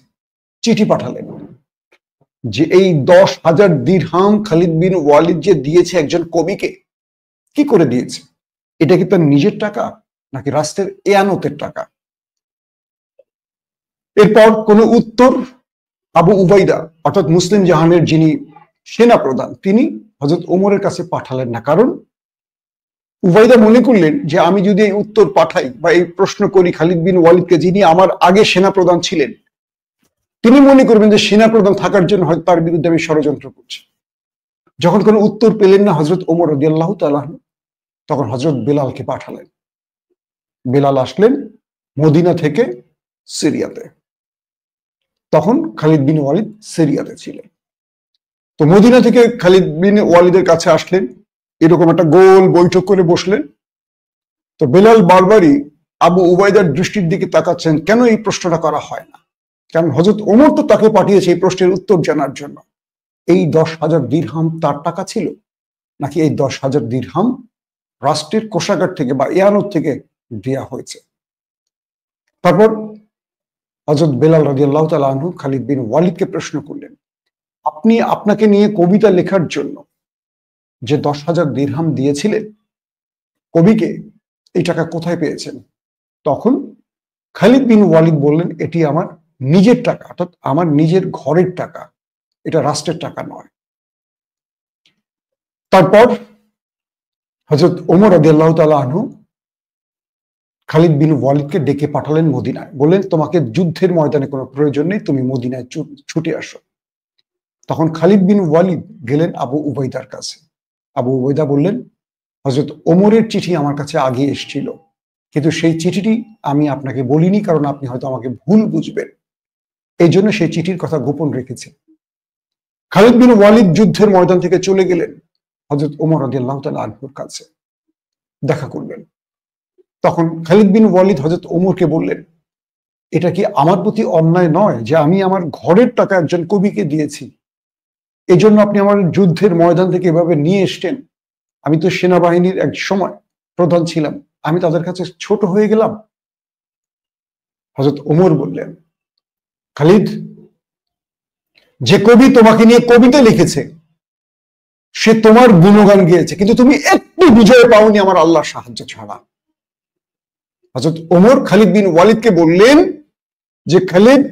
চিঠি পাঠালেন যে এই 10,000 দিরহাম খালিদ বিন ওয়ালিদ যে দিয়েছে একজন কবিকে, কি করে দিয়েছে? এটা কি তার নিজের টাকা নাকি রাষ্ট্রের এয়ানতের টাকা? এরপর কোন উত্তর আবু উবাইদা অর্থাৎ মুসলিম জাহানের যিনি সেনা প্রধান, তিনি হযরত ওমরের কাছে পাঠালেন না। কারণ উবাইদা মনে করলেন যে আমি যদি এই উত্তর পাঠাই বা এই প্রশ্ন করি খালিদ বিন ওয়ালিদকে, যিনি আমার আগে সেনা প্রধান ছিলেন, তিনি মনে করবেন যে সেনা প্রধান থাকার জন্য হয়তো তার বিরুদ্ধে আমি ষড়যন্ত্র করছি। যখন কোনো উত্তর পেলেন না হযরত ওমর রাদিয়াল্লাহু তাআলা, তখন হযরত বেলালকে পাঠালেন। বেলাল আসলেন মদিনা থেকে সিরিয়াতে। তখন খালিদ বিন ওয়ালিদ সিরিয়াতে ছিলেন। তো মদিনা থেকে খালিদ বিন ওয়ালিদের কাছে আসলেন, এরকম একটা গোল বৈঠক করে বসলেন। তো বেলাল বারবারই আবু উবাইদার দৃষ্টির দিকে তাকাচ্ছেন, কেন এই প্রশ্নটা করা হয় না? কারণ হযরত ওমর তো তাকে পাঠিয়েছে এই প্রশ্নের উত্তর জানার জন্য। এই 10,000 দিরহাম তার টাকা ছিল, নাকি এই 10,000 দিরহাম রাষ্ট্রের কোষাগার থেকে বা এয়ানত থেকে দেয়া হয়েছে? তারপর হযরত বেলাল রাদিয়াল্লাহু তাআলা আনহু খালিদ বিন ওয়ালিদকে প্রশ্ন করলেন, আপনি আপনাকে নিয়ে কবিতা লেখার জন্য যে 10,000 দিরহাম দিয়েছিলেন কবিকে, এই টাকা কোথায় পেয়েছেন? তখন খালিদ বিন ওয়ালিদ বললেন, এটি আমার নিজের টাকা, অর্থাৎ আমার নিজের ঘরের টাকা, এটা রাষ্ট্রের টাকা নয়। তারপর হযরত ওমর রাদিয়াল্লাহু তাআলা আনহু খালিদ বিন ওয়ালিদকে ডেকে পাঠালেন মদিনায়, বললেন তোমাকে যুদ্ধের ময়দানে কোনো প্রয়োজন নেই, তুমি মদিনায় ছুটে আসো। তখন খালিদ বিন ওয়ালিদ গেলেন আবু উবাইদার কাছে। আবু উবাইদা বললেন, হযরত ওমরের চিঠি আমার কাছে আগে এসেছিল, কিন্তু সেই চিঠিটি আমি আপনাকে বলিনি, কারণ আপনি হয়তো আমাকে ভুল বুঝবেন, এই জন্য সেই চিঠির কথা গোপন রেখেছে। খালিদ বিন ওয়ালিদ যুদ্ধের ময়দান থেকে চলে গেলেন হযরত ওমর রাদিয়াল্লাহু তাআলা আনহুর কাছে দেখা করলেন। তখন খালিদ বিন ওয়ালিদ হযরত ওমরকে বললেন, এটা কি আমার প্রতি অন্যায় নয় যে আমি আমার ঘরের টাকা একজন কবিকে দিয়েছি, এই জন্য আপনি আমার যুদ্ধের ময়দান থেকে এভাবে নিয়ে এসছেন? আমি তো সেনাবাহিনীর এক সময় প্রধান ছিলাম, আমি তাদের কাছে ছোট হয়ে গেলাম? হযরত ওমর বললেন, খালিদ, যে কবি তোমাকে নিয়ে কবিতা লিখেছে সে তোমার গুণগান গেয়েছে, কিন্তু তুমি একটু বিজয় পাওনি আমার আল্লাহর সাহায্য ছাড়া। হযরত ওমর খালিদ বিন ওয়ালিদকে বললেন যে খালিদ,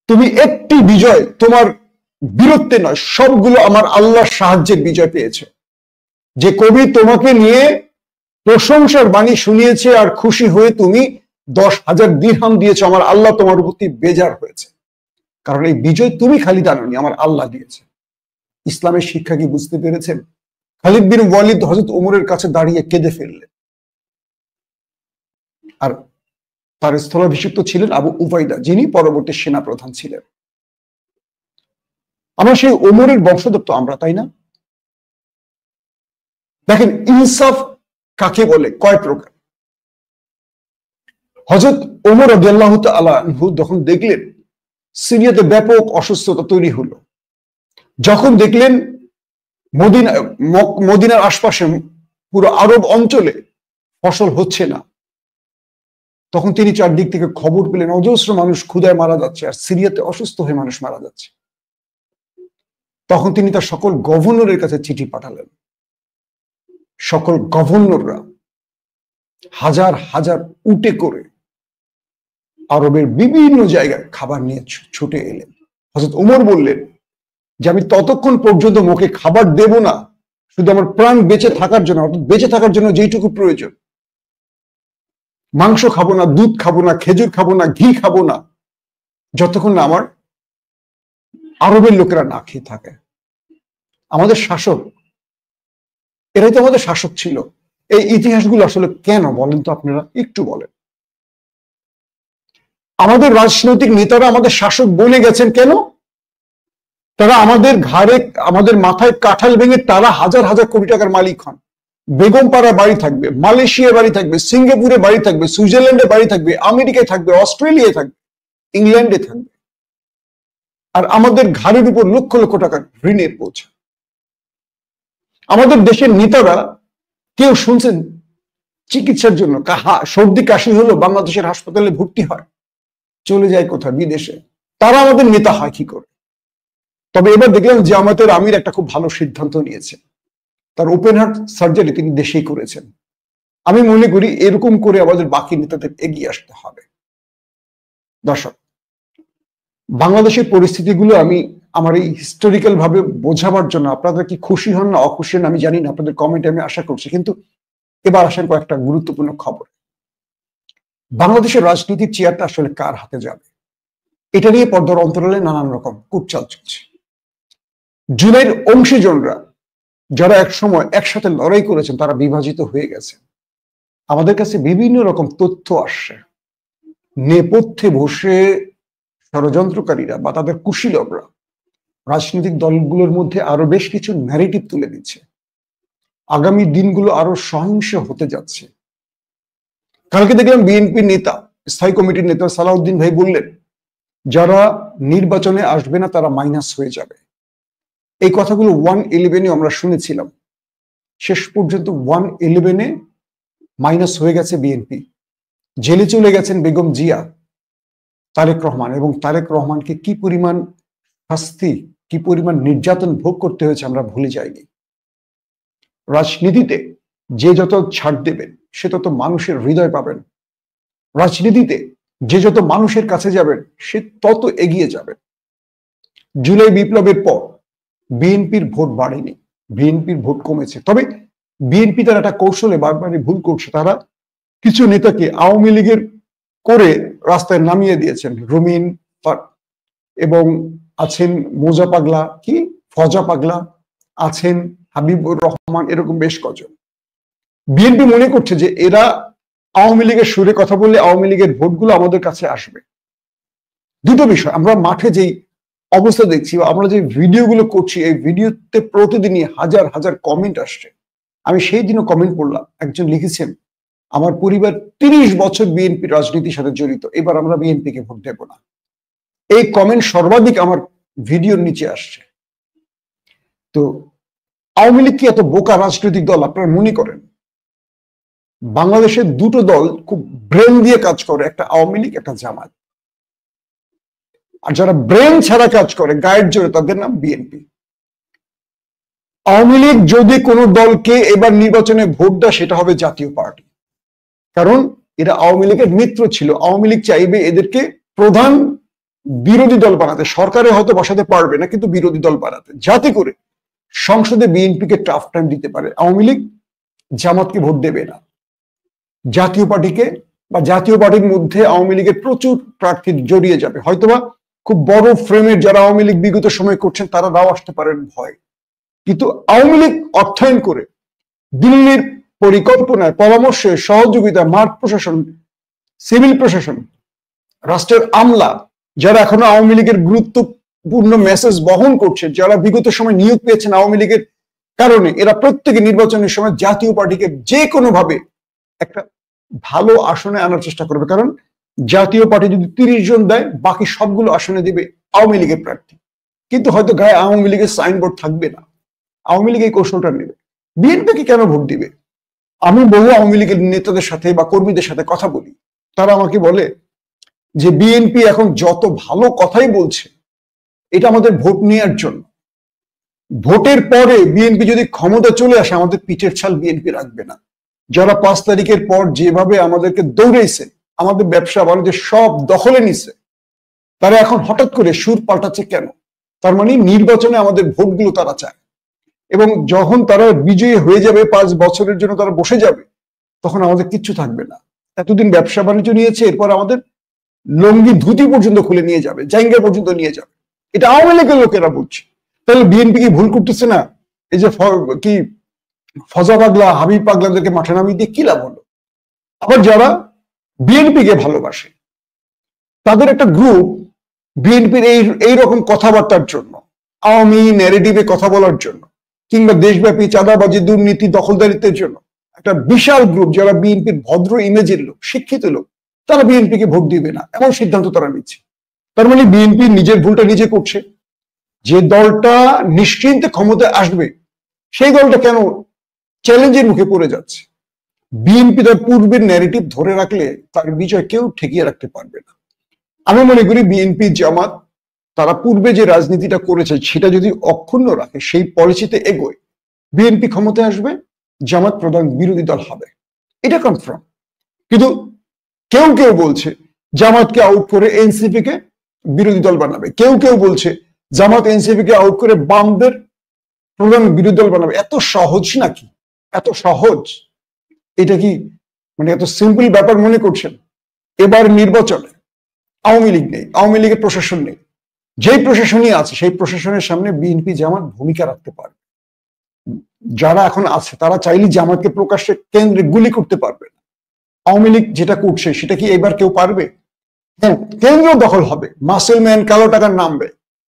তুমি একটি বিজয় তোমার বীরত্বে নয়, সবগুলো আমার আল্লাহর সাহায্যের বিজয় পেয়েছে। যে কবি তোমাকে নিয়ে প্রশংসার বাণী শুনিয়েছে আর খুশি হয়ে তুমি 10,000 দিরহাম দিয়েছো, আমার আল্লাহ তোমার প্রতি বেজার হয়েছে, কারণ এই বিজয় তুমি খালিদ আনোনি, আমার আল্লাহ দিয়েছে। ইসলামের শিক্ষা কি বুঝতে পেরেছেন? খালিদ বিন ওয়ালিদ হযরত ওমরের কাছে দাঁড়িয়ে কেঁদে ফেললেন। আর তার স্থলাভিষিক্ত ছিলেন আবু উবাইদা, যিনি পরবর্তী সেনাপ্রধান ছিলেন। আমরা সেই ওমরের বংশধর তো আমরা, তাই না? দেখেন ইনসাফ কাকে বলে, কয় প্রকার। হযরত ওমর রাদিয়াল্লাহু তাআলা আনহু যখন দেখলেন সিরিয়াতে ব্যাপক অসুস্থতা তৈরি হলো, যখন দেখলেন মদিনার আশপাশে পুরো আরব অঞ্চলে ফসল হচ্ছে না, তখন তিনি চারদিক থেকে খবর পেলেন অজস্র মানুষ ক্ষুধায় মারা যাচ্ছে আর সিরিয়াতে অসুস্থ হয়ে মানুষ মারা যাচ্ছে। তখন তিনি তার সকল গভর্নরের কাছে চিঠি পাঠালেন। সকল গভর্নররা হাজার হাজার উটে করে আরবের বিভিন্ন জায়গায় খাবার নিয়ে ছুটে এলেন। হযরত ওমর বললেন যে আমি ততক্ষণ পর্যন্ত মুখে খাবার দেব না, শুধু আমার প্রাণ বেঁচে থাকার জন্য, অর্থাৎ বেঁচে থাকার জন্য যেইটুকু প্রয়োজন, মাংস খাবো না, দুধ খাবো না, খেজুর খাবো না, ঘি খাবো না, যতক্ষণ না আমার আরবের লোকেরা না খেয়ে থাকে। আমাদের শাসক, এরাই তো আমাদের শাসক ছিল। এই ইতিহাসগুলো আসলে কেন বলেন তো আপনারা, একটু বলেন। আমাদের রাজনৈতিক নেতারা আমাদের শাসক বনে গেছেন কেন? তারা আমাদের ঘাড়ে, আমাদের মাথায় কাঁঠাল ভেঙে তারা হাজার হাজার কোটি টাকার মালিক হন। বেগমপাড়া বাড়ি থাকবে, মালয়েশিয়ায় বাড়ি থাকবে, সিঙ্গাপুরে বাড়ি থাকবে, সুইজারল্যান্ডে বাড়ি থাকবে, আমেরিকায় থাকবে, অস্ট্রেলিয়ায় থাকবে, ইংল্যান্ডে থাকবে, আর আমাদের ঘাড়ের উপর লক্ষ লক্ষ টাকার ঋণের বোঝ। আমাদের দেশের নেতারা কেউ শুনছেন চিকিৎসার জন্য সর্দি কাশি হলো বাংলাদেশের হাসপাতালে ভর্তি হয়, চলে যায় কোথায় বিদেশে, তারা আমাদের নেতা হয় কি করে? তবে এবার দেখলাম জামায়াতের আমির একটা খুব ভালো সিদ্ধান্ত নিয়েছে, তার ওপেন হার্ট সার্জারি তিনি দেশেই করেছেন। আমি মনে করি এরকম করে আমাদের বাকি নেতাদের এগিয়ে আসতে হবে। দর্শক, বাংলাদেশের পরিস্থিতিগুলো আমি আমার এই হিস্টোরিক্যাল ভাবে বোঝাবার জন্য, আপনারা কি খুশি হন না অখুশি হন আমি জানি না, আপনাদের কমেন্টে আমি আশা করছি, কিন্তু এবার আসেন কয়েকটা গুরুত্বপূর্ণ খবর। বাংলাদেশের রাজনীতির চেয়ারটা আসলে কার হাতে যাবে, এটা নিয়ে পর্দার অন্তরালে নানান রকম কুটচাল চলছে। জুলাইয়ের অংশীজনরা যারা একসময় একসাথে লড়াই করেছেন তারা বিভাজিত হয়ে গেছে। আমাদের কাছে বিভিন্ন রকম তথ্য আসছে, নেপথ্যে বসে ষড়যন্ত্রকারীরা বা তাদের কুশীলবরা রাজনৈতিক দলগুলোর মধ্যে আরো বেশ কিছু ন্যারেটিভ তুলে দিচ্ছে। আগামী দিনগুলো আরো সহিংস হতে যাচ্ছে। কালকে দেখলাম বিএনপি নেতা, স্থায়ী কমিটির নেতা সালাউদ্দিন ভাই বললেন যারা নির্বাচনে আসবে না তারা মাইনাস হয়ে যাবে। এই কথাগুলো 111-এ আমরা শুনেছিলাম, শেষ পর্যন্ত 111-এ মাইনাস হয়ে গেছে বিএনপি। জেলে চলে গেছেন বেগম জিয়া, তারেক রহমান, এবং তারেক রহমানকে কি পরিমাণ শাস্তি, কি পরিমাণ নির্যাতন ভোগ করতে হয়েছে আমরা ভুলে যাইনি। রাজনীতিতে যে যত ছাড় দেবেন সে তত মানুষের হৃদয় পাবেন। রাজনীতিতে যে যত মানুষের কাছে যাবেন সে তত এগিয়ে যাবেন। জুলাই বিপ্লবের পর বিএনপির ভোট বাড়েনি, বিএনপির ভোট কমেছে। তবে বিএনপি তারা একটা কৌশলে বারবারই ভুল করছে, তারা কিছু নেতাকে আওয়ামী লীগের করে রাস্তায় নামিয়ে দিয়েছেন। রুমিন এবং আছেন মোজা পাগলা, কি ফজা পাগলা, আছেন হাবিবুর রহমান, এরকম বেশ কজন। বিএনপি মনে করছে যে এরা আওয়ামী লীগের সুরে কথা বললে আওয়ামী লীগের ভোটগুলো আমাদের কাছে আসবে। দুটো বিষয়, আমরা মাঠে যেই অবস্থা দেখছি, আমরা যে ভিডিওগুলো করছি, এই ভিডিওতে প্রতিদিনই হাজার হাজার কমেন্ট আসছে। আমি সেই দিনও কমেন্ট পড়লাম, একজন লিখেছেন আমার পরিবার 30 বছর বিএনপি রাজনীতির সাথে জড়িত, এবার আমরা বিএনপিকে ভোট দেব না। এই কমেন্ট সর্বাধিক আমার ভিডিওর নিচে আসছে। তো আওয়ামী লীগ কি এত বোকা রাজনৈতিক দল আপনারা মনে করেন? বাংলাদেশের দুটো দল খুব ব্রেন দিয়ে কাজ করে, একটা আওয়ামী লীগ, একটা জামায়াত। আর যারা ব্রেন ছাড়া কাজ করে গায়ের জোরে তাদের নাম বিএনপি। আওয়ামী লীগ যদি কোনো দলকে এবার নির্বাচনে ভোট দেয় সেটা হবে জাতীয় পার্টি, কারণ এরা আওয়ামী লীগের মিত্র ছিল। আওয়ামী লীগ চাইবে এদেরকে প্রধান বিরোধী দল বানাতে, সরকারে হয়তো বসাতে পারবে না কিন্তু বিরোধী দল বানাতে, যাতে করে সংসদে বিএনপিকে টাফ টাইম দিতে পারে। আওয়ামী লীগ জামাতকে ভোট দেবে না, জাতীয় পার্টিকে, বা জাতীয় পার্টির মধ্যে আওয়ামী লীগের প্রচুর প্রার্থী জড়িয়ে যাবে। হয়তোবা খুব বড় ফ্রেমের যারা আওয়ামী লীগ বিগত সময় করছেন তারা নাও আসতে পারেন ভয়, কিন্তু আওয়ামী লীগ অর্থায়ন করে দিল্লির পরিকল্পনায়, পরামর্শে, সহযোগিতা, মাঠ প্রশাসন সিভিল প্রশাসন, রাষ্ট্রের আমলা, যারা এখনো আওয়ামী লীগের গুরুত্বপূর্ণ মেসেজ বহন করছে, যারা বিগত সময় নিয়োগ পেয়েছেন আওয়ামী লীগের কারণে, এরা প্রত্যেকে নির্বাচনের সময় জাতীয় পার্টিকে যে কোনো ভাবে একটা ভালো আসনে আনার চেষ্টা করবে। কারণ জাতীয় পার্টি যদি 30 জন দেয়, বাকি সবগুলো আসনে দিবে আওয়ামী লীগের প্রার্থী। কিন্তু হয়তো গায়ে আওয়ামী লীগের সাইনবোর্ড থাকবে না। আওয়ামী লীগ এই কৌশলটা নেবে। বিএনপিকে কেন ভোট দিবে? আমি বহু আওয়ামী লীগের নেতাদের সাথে বা কর্মীদের সাথে কথা বলি, তারা আমাকে বলে যে বিএনপি এখন যত ভালো কথাই বলছে, এটা আমাদের ভোট নেওয়ার জন্য। ভোটের পরে বিএনপি যদি ক্ষমতা চলে আসে, আমাদের পিঠের ছাল বিএনপি রাখবে না। যারা 5 তারিখের পর যেভাবে আমাদেরকে দৌড়েছে, আমাদের ব্যবসা বাণিজ্য সব দখলে নিছে, তারা এখন হঠাৎ করে সুর পাল্টাচ্ছে কেন? তার মানে নির্বাচনে আমাদের ভোটগুলো তারা চায়, এবং যখন তারা বিজয়ী হয়ে যাবে, 5 বছরের জন্য তারা বসে যাবে, তখন আমাদের কিচ্ছু থাকবে না। এতদিন ব্যবসা বাণিজ্য নিয়েছে, এরপর আমাদের লঙ্গি ধুতি পর্যন্ত খুলে নিয়ে যাবে, জাইঙ্গা পর্যন্ত নিয়ে যাবে। এটা আওয়ামী লীগের লোকেরা বলছে। তাহলে বিএনপি কি ভুল করতেছে না? এই যে কি ফজা পাগলা, হাবিব পাগলাদেরকে মাঠে নামিয়ে দিয়ে কি লাভ হলো? আবার যারা বিএনপিকে ভালোবাসে, তাদের একটা গ্রুপ বিএনপির এইরকম কথাবার্তার জন্য, আওয়ামী ন্যারেটিভে কথা বলার জন্য, কিংবা দেশব্যাপী চাঁদাবাজি, দুর্নীতি, দখলদারিত্বের জন্য একটা বিশাল গ্রুপ, যারা বিএনপির ভদ্র ইমেজের লোক, শিক্ষিত লোক, তারা বিএনপিকে ভোট দিবে না, এমন সিদ্ধান্ত তারা নিচ্ছে। তার মানে বিএনপি নিজের ভুলটা নিজে করছে। যে দলটা নিশ্চিন্তে ক্ষমতায় আসবে, সেই দলটা কেন চ্যালেঞ্জের মুখে পড়ে যাচ্ছে? বিএনপি তার পূর্বের ন্যারেটিভ ধরে রাখলে তার বিজয় কেউ ঠেকিয়ে রাখতে পারবে না। আমি মনে করি বিএনপি, জামাত, তারা পূর্বে যে রাজনীতিটা করেছে সেটা যদি অক্ষুণ্ণ রাখে, সেই পলিসিতে এগোয়, বিএনপি ক্ষমতায় আসবে, জামাত প্রধান বিরোধী দল হবে, এটা কনফার্ম। কিন্তু কেউ কেউ বলছে জামাতকে আউট করে এনসিপি কে বিরোধী দল বানাবে, কেউ কেউ বলছে জামাত এনসিপি কে আউট করে বামদের প্রধান বিরোধী দল বানাবে। এত সহজ নাকি? এত সহজ? এটা কি মানে এত সিম্পল ব্যাপার মনে করছেন? এবার নির্বাচনে আওয়ামী লীগ নেই, আওয়ামী লীগের প্রশাসন নেই, যেই প্রশাসনই আছে সেই প্রশাসনের সামনে বিএনপি জামাত ভূমিকা রাখতে পারবে। যারা এখন আছে তারা চাইলে জামাতকে প্রকাশ্যে কেন্দ্রে গুলি করতে পারবে না। আওয়ামী লীগ যেটা করছে সেটা কি এবার কেউ পারবে? হ্যাঁ, কেন্দ্র দখল হবে, মাসেল ম্যান, কালো টাকার নামবে,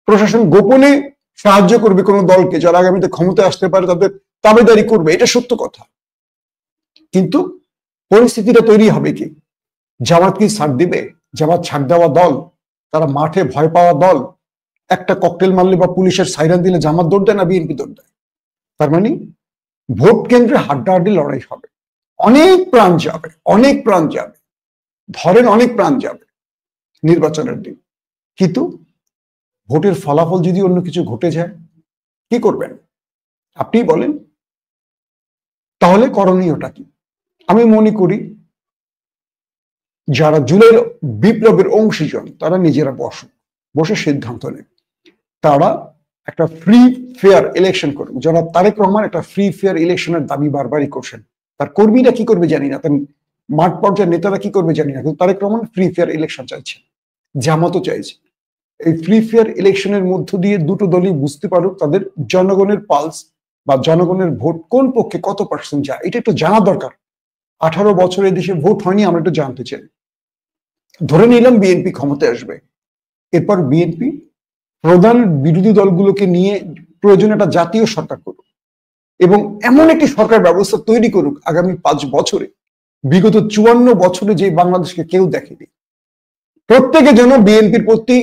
প্রশাসন গোপনে সাহায্য করবে কোন দলকে যারা আগামীতে ক্ষমতায় আসতে পারে, তাদের তাবেদারি করবে, এটা সত্য কথা। কিন্তু পরিস্থিতিটা তৈরি হবে কি? জামাত কি ছাড় দিবে? জামাত ছাড় দেওয়া দল, তারা মাঠে ভয় পাওয়া দল। একটা ককটেল মারলে বা পুলিশের সাইরান দিলে জামাত দৌড় দেয় না বিএনপি দৌড় দেয়? তার মানে ভোট কেন্দ্রে হাড্ডাহাড্ডি লড়াই হবে, অনেক প্রাণ যাবে, অনেক প্রাণ যাবে, ধরেন অনেক প্রাণ যাবে নির্বাচনের দিন। কিন্তু ভোটের ফলাফল যদি অন্য কিছু ঘটে যায়, কি করবেন আপনি বলেন? তাহলে করণীয়টা কি? আমি মনে করি যারা জুলাই বিপ্লবের অংশীজন, তারা নিজেরা বসে সিদ্ধান্ত নেন। তারা একটা ফ্রি ফেয়ার ইলেকশন করবে। যারা তারেক রহমান একটা ফ্রি ফেয়ার ইলেকশনের দাবি বারবারই করছেন, তার কর্মীরা কি করবে জানি না, তার মাঠ পর্যায়ের নেতারা কি করবে জানি না, কিন্তু Tarique Rahman free fair election চাইছেন, জামাতও চাইছে। এই ফ্রি ফেয়ার ইলেকশনের মধ্য দিয়ে দুটো দলই বুঝতে পারুক তাদের জনগণের পালস বা জনগণের ভোট কোন পক্ষে কত পার্সেন্ট যায়, এটা একটু জানা দরকার। 18 বছর এই দেশে ভোট হয়নি, আমরা একটু জানতে চাই। ধরে নিলাম বিএনপি ক্ষমতায় আসবে, এরপর বিএনপি প্রধান বিরোধী দলগুলোকে নিয়ে প্রয়োজনে একটা জাতীয় সরকার করুক, এবং এমন একটি সরকার ব্যবস্থা তৈরি করুক আগামী 5 বছরে, বিগত 54 বছরে যে বাংলাদেশকে কেউ দেখেনি। প্রত্যেকে যেন বিএনপির প্রতি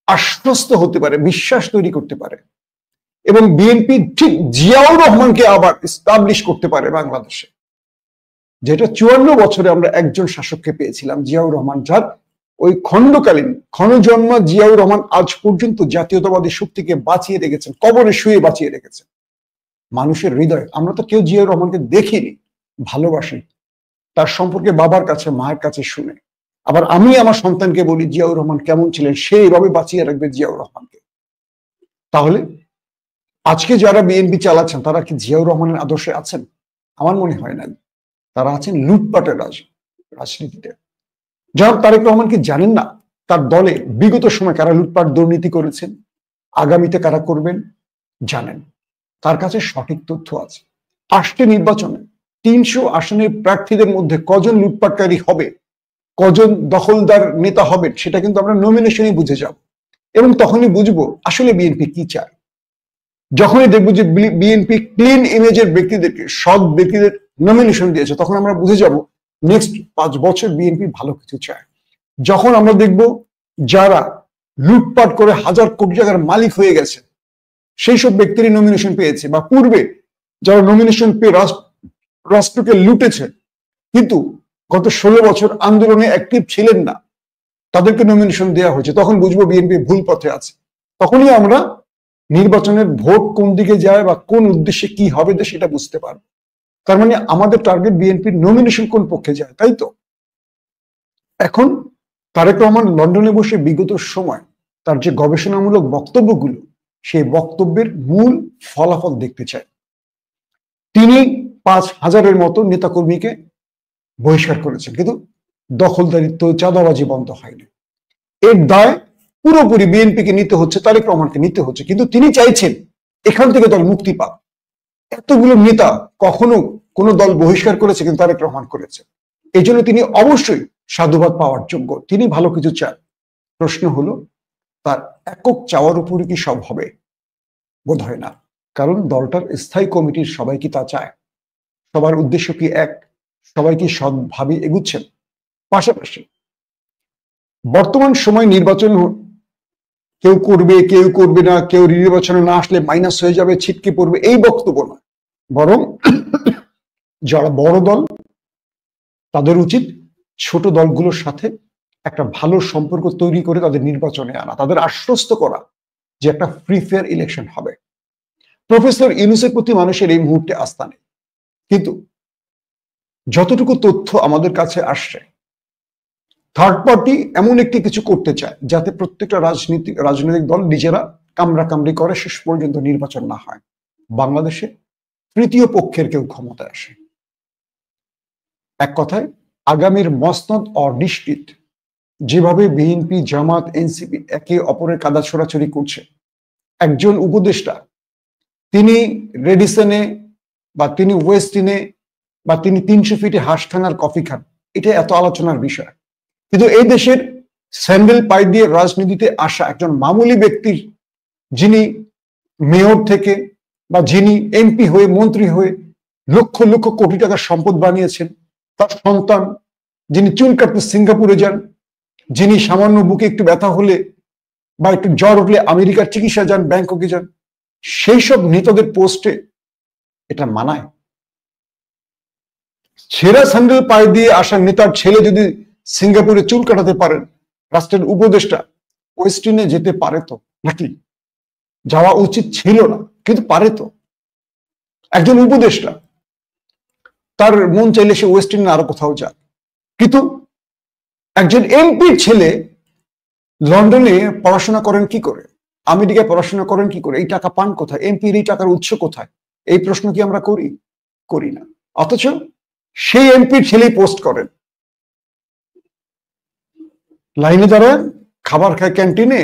আশ্বস্ত হতে পারে, বিশ্বাস তৈরি করতে পারে, এবং বিএনপি ঠিক জিয়াউর রহমানকে আবার এস্টাবলিশ করতে পারে বাংলাদেশে, যেটা 54 বছরে আমরা একজন শাসককে পেয়েছিলাম, জিয়াউর রহমান, যার ওই খণ্ডকালীন ক্ষণজন্ম জিয়াউর রহমান আজ পর্যন্ত জাতীয়তাবাদী শক্তিকে বাঁচিয়ে রেখেছেন, কবরে শুয়ে বাঁচিয়ে রেখেছেন মানুষের হৃদয়। আমরা তো কেউ জিয়াউর রহমানকে দেখিনি, ভালোবাসি, তার সম্পর্কে বাবার কাছে, মায়ের কাছে শুনে। আবার আমি আমার সন্তানকে বলি জিয়াউর রহমান কেমন ছিলেন, সে এইভাবে বাঁচিয়ে রাখবে জিয়াউর রহমানকে। তাহলে আজকে যারা বিএনপি চালাচ্ছেন তারা কি জিয়াউর রহমানের আদর্শে আছেন? আমার মনে হয় না। তারা আছেন লুটপাটের রাজনীতিতে। যারা তারেক রহমান কি জানেন না তার দলে বিগত সময় কারা লুটপাট দুর্নীতি করেছেন, আগামীতে কারা করবেন জানেন, তার কাছে সঠিক তথ্য আছে। আসছে নির্বাচনে 300 আসনের প্রার্থীদের মধ্যে কজন লুটপাটকারী হবে কজন দখলদার নেতা হবেন সেটা কিন্তু আমরা নমিনেশনই বুঝে যাব, এবং তখনই বুঝবো আসলে বিএনপি কি চায়। যখনই দেখবো যে বিএনপি ক্লিন ইমেজের ব্যক্তিদেরকে, সৎ ব্যক্তিদের নমিনেশন দিয়েছে, তখন আমরা বুঝে যাব নেক্সট 5 বছর বিএনপি ভালো কিছু চায়। যখন আমরা দেখব যারা লুটপাট করে হাজার কোটি টাকার মালিক হয়ে গেছে সেই সব ব্যক্তিরই নমিনেশন পেয়েছে, বা পূর্বে যারা নমিনেশন পেয়ে রাষ্ট্রকে লুটেছে কিন্তু গত 16 বছর আন্দোলনে অ্যাক্টিভ ছিলেন না, তাদেরকে নমিনেশন দেওয়া হয়েছে, তখন বুঝবো বিএনপি ভুল পথে আছে। তখনই আমরা নির্বাচনের ভোট কোন দিকে যায় বা কোন উদ্দেশ্যে কি হবে সেটা বুঝতে পারবো। তার মানে আমাদের টার্গেট বিএনপির নমিনেশন কোন পক্ষে যায়, তাই তো? এখন তারেক রহমান লন্ডনে বসে বিগত সময় তার যে গবেষণামূলক বক্তব্যগুলো, সেই বক্তব্যের মূল ফলাফল দেখতে চায়। তিনি 5,000-এর মতো নেতাকর্মীকে বহিষ্কার করেছেন, কিন্তু দখলদারিত্ব, চাঁদাবাজি বন্ধ হয়নি। এর দায় পুরোপুরি বিএনপিকে নিতে হচ্ছে, তারেক রহমানকে নিতে হচ্ছে, কিন্তু তিনি চাইছেন এখান থেকে দল মুক্তি পাক। এতগুলো নেতা কখনো কোন দল বহিষ্কার করেছে, কিন্তু তারেক রহমান করেছে। এই জন্য তিনি অবশ্যই সাধুবাদ পাওয়ার যোগ্য, তিনি ভালো কিছু চান। প্রশ্ন হলো তার একক চাওয়ার উপরে কি সব হবে? বোধ হয় না, কারণ দলটার স্থায়ী কমিটির সবাই কি তা চায়? সবার উদ্দেশ্য কি এক? সবাই কি সৎভাবে এগুচ্ছেন? পাশাপাশি বর্তমান সময় নির্বাচন কেউ করবে কেউ করবে না, কেউ নির্বাচনে না আসলে মাইনাস হয়ে যাবে, ছিটকে পড়বে, এই বক্তব্য নয়, বরং যারা বড় দল তাদের উচিত ছোট দলগুলোর সাথে একটা ভালো সম্পর্ক তৈরি করে তাদের নির্বাচনে আনা, তাদের আশ্বস্ত করা যে একটা ফ্রি ফেয়ার ইলেকশন হবে। প্রফেসর ইউনূসের প্রতি মানুষের এই মুহূর্তে আস্থা নেই, কিন্তু যতটুকু তথ্য আমাদের কাছে আসছে, থার্ড পার্টি এমন একটি কিছু করতে চায় যাতে প্রত্যেকটা রাজনৈতিক দল নিজেরা কামড়াকামড়ি করে শেষ পর্যন্ত নির্বাচন না হয়, বাংলাদেশে তৃতীয় পক্ষের কেউ ক্ষমতায় আসে। এক কথায় আগামীর মসনদ অনিশ্চিত। যেভাবে বিএনপি, জামাত, এনসিপি একে অপরের কাদা ছোড়াছড়ি করছে, একজন উপদেষ্টা তিনি রেডিসনে বা তিনি ওয়েস্টিনে বা তিনি 300 ফিটে হাঁসখানার কফি খান, এটা এত আলোচনার বিষয়। কিন্তু এই দেশের স্যান্ডেল পায়ে দিয়ে রাজনীতিতে আসা একজন মামুলি ব্যক্তির, যিনি মেয়র থেকে বা যিনি এমপি হয়ে, মন্ত্রী হয়ে লক্ষ লক্ষ কোটি টাকার সম্পদ বানিয়েছেন, তার সন্তান যিনি চুল কাটতে সিঙ্গাপুরে যান, যিনি সামান্য বুকে একটু ব্যথা হলে বা একটু জ্বর উঠলে আমেরিকার চিকিৎসা যান, ব্যাংককে যান, সেই সব নেতাদের পোস্টে এটা মানায়? ছেঁড়া স্যান্ডেল পায়ে দিয়ে আসা নেতার ছেলে যদি সিঙ্গাপুরে চুল কাটাতে পারেন, রাষ্ট্রের উপদেষ্টা ওয়েস্টিনে যেতে পারে তো নাকি? যাওয়া উচিত ছিল না, কিন্তু পারে তো। একজন উপদেষ্টা তার মন চাইলে সে ওয়েস্টিনে আরো কোথাও যাক, কিন্তু একজন এমপির ছেলে লন্ডনে পড়াশোনা করেন কি করে, আমেরিকায় পড়াশোনা করেন কি করে, এই টাকা পান কোথায়, এমপির এই টাকার উৎস কোথায়? এই প্রশ্ন কি আমরা করি না? অথচ সেই এমপির ছেলেই পোস্ট করেন, লাইনে দাঁড়ায় খাবার খায় ক্যান্টিনে,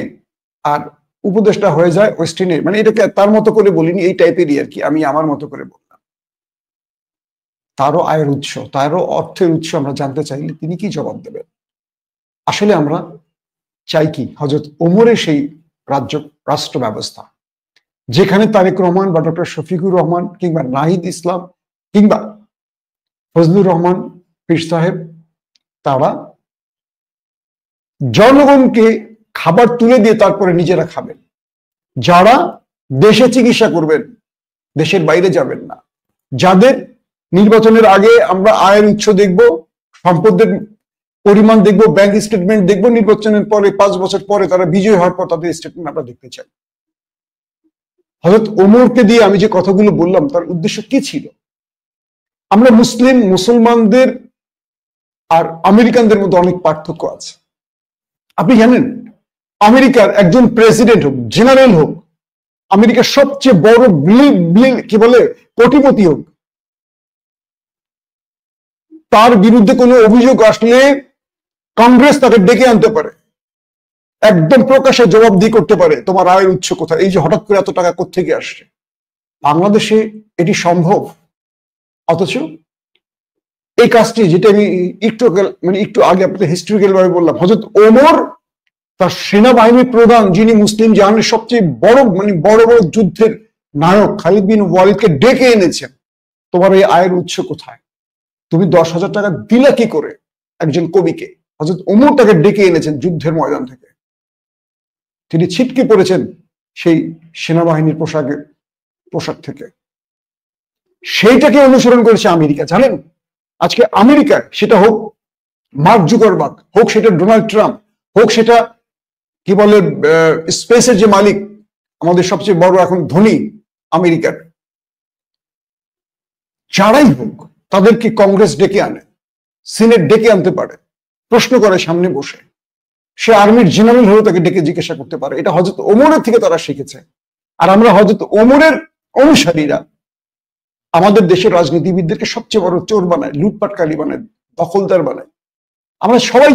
আর উপদেষ্টা হয়ে যায় ওয়েস্টিনে। মানে এটাকে তার মতো করে বলিনি, এই টাইপেরই আর কি, আমি আমার মতো করে বললাম। তারও আয়ের উৎস, তারও অর্থের উৎস আমরা জানতে চাইলে তিনি কি জবাব দেবেন? আসলে আমরা চাই কি হযরত ওমরের সেই রাষ্ট্র ব্যবস্থা, যেখানে তারেক রহমান বা ডক্টর শফিকুর রহমান কিংবা নাহিদ ইসলাম কিংবা ফজলুর রহমান পীর সাহেব, তারা জনগণকে খাবার তুলে দিয়ে তারপরে নিজেরা খাবেন, যারা দেশে চিকিৎসা করবেন, দেশের বাইরে যাবেন না, যাদের নির্বাচনের আগে আমরা আয়ের উৎস দেখব, সম্পদের পরিমাণ দেখব, ব্যাংক স্টেটমেন্ট দেখব, নির্বাচনের পরে 5 বছর পরে তারা বিজয় হওয়ার পর তাদের স্টেটমেন্ট আমরা দেখতে চাই। হযরত ওমরকে দিয়ে আমি যে কথাগুলো বললাম তার উদ্দেশ্য কি ছিল? আমরা মুসলমানদের আর আমেরিকানদের মধ্যে অনেক পার্থক্য আছে। আপনি জানেন আমেরিকার একজন প্রেসিডেন্ট হোক, জেনারেল হোক, আমেরিকার সবচেয়ে বড় কি বলে কোটিপতি হোক, তার বিরুদ্ধে কোনো অভিযোগ আসলে কংগ্রেস তাকে ডেকে আনতে পারে, একদম প্রকাশ্যে জবাবদিহি করতে পারে, তোমার আয়ের উৎস কোথায়, এই যে হঠাৎ করে এত টাকা কোত্থেকে আসছে। বাংলাদেশে এটি সম্ভব, অথচ এই কাজটি, যেটা আমি একটু আগে আপনাদের হিস্টোরিক্যাল ভাবে বললাম, হযরত ওমর তার সেনাবাহিনীর প্রধান, যিনি মুসলিম জাহানের সবচেয়ে বড় বড় বড় যুদ্ধের নায়ক খালিদ বিন ওয়ালিদকে ডেকে এনেছেন। তোমার এই আয়ের উৎস কোথায়? তুমি 10,000 টাকা দিলা কি করে একজন কবিকে? হযরত ওমর তাকে ডেকে এনেছেন যুদ্ধের ময়দান থেকে। তিনি ছিটকে পড়েছেন সেই সেনাবাহিনীর পোশাক থেকে। সেইটাকে অনুসরণ করেছে আমেরিকা। জানেন, আজকে আমেরিকায়, সেটা হোক মার্ক জুকারবার্গ, হোক সেটা ডোনাল্ড ট্রাম্প, হোক সেটা কি বলে স্পেসের যে মালিক, আমাদের সবচেয়ে বড় এখন ধনী আমেরিকার, যারাই হোক, তাদেরকে কংগ্রেস ডেকে আনে, সিনেট ডেকে আনতে পারে, প্রশ্ন করে সামনে বসে। সে আর্মির জেনারেল হলেও তাকে ডেকে জিজ্ঞাসা করতে পারে। এটা হযরত ওমরের থেকে তারা শিখেছে। আর আমরা হযরত ওমরের অনুসারীরা আমাদের দেশের রাজনীতিবিদদেরকে সবচেয়ে বড় চোর বানায়, লুটপাটকারী বানায়, দখলদার বানায়। আমরা সবাই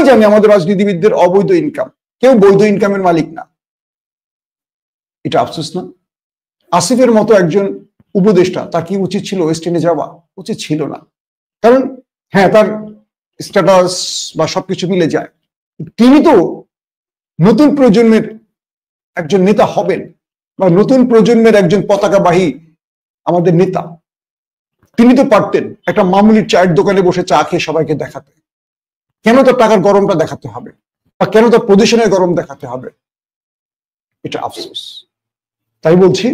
জানি আমাদের রাজনীতিবিদদের অবৈধ ইনকাম। কেউ বৈধ ইনকামের মালিক না। এটা আফসোস না? আসিফের মতো একজন উপদেষ্টা, তার কি উচিত ছিল ওয়েস্ট ইন্ডিজে যাওয়া? উচিত ছিল না। কারণ হ্যাঁ, তার স্ট্যাটাস বা সবকিছু মিলে যায়। তিনি তো নতুন প্রজন্মের একজন নেতা হবেন, বা নতুন প্রজন্মের একজন পতাকাবাহী আমাদের নেতা। তিনি তো পারতেন একটা মামুলি চায়ের দোকানে বসে চা খেয়ে সবাইকে দেখাতে। কেন তার টাকার গরমটা দেখাতে হবে, বা কেন তার পজিশনের গরম দেখাতে হবে? এটা আফসোস। তাই বলছি,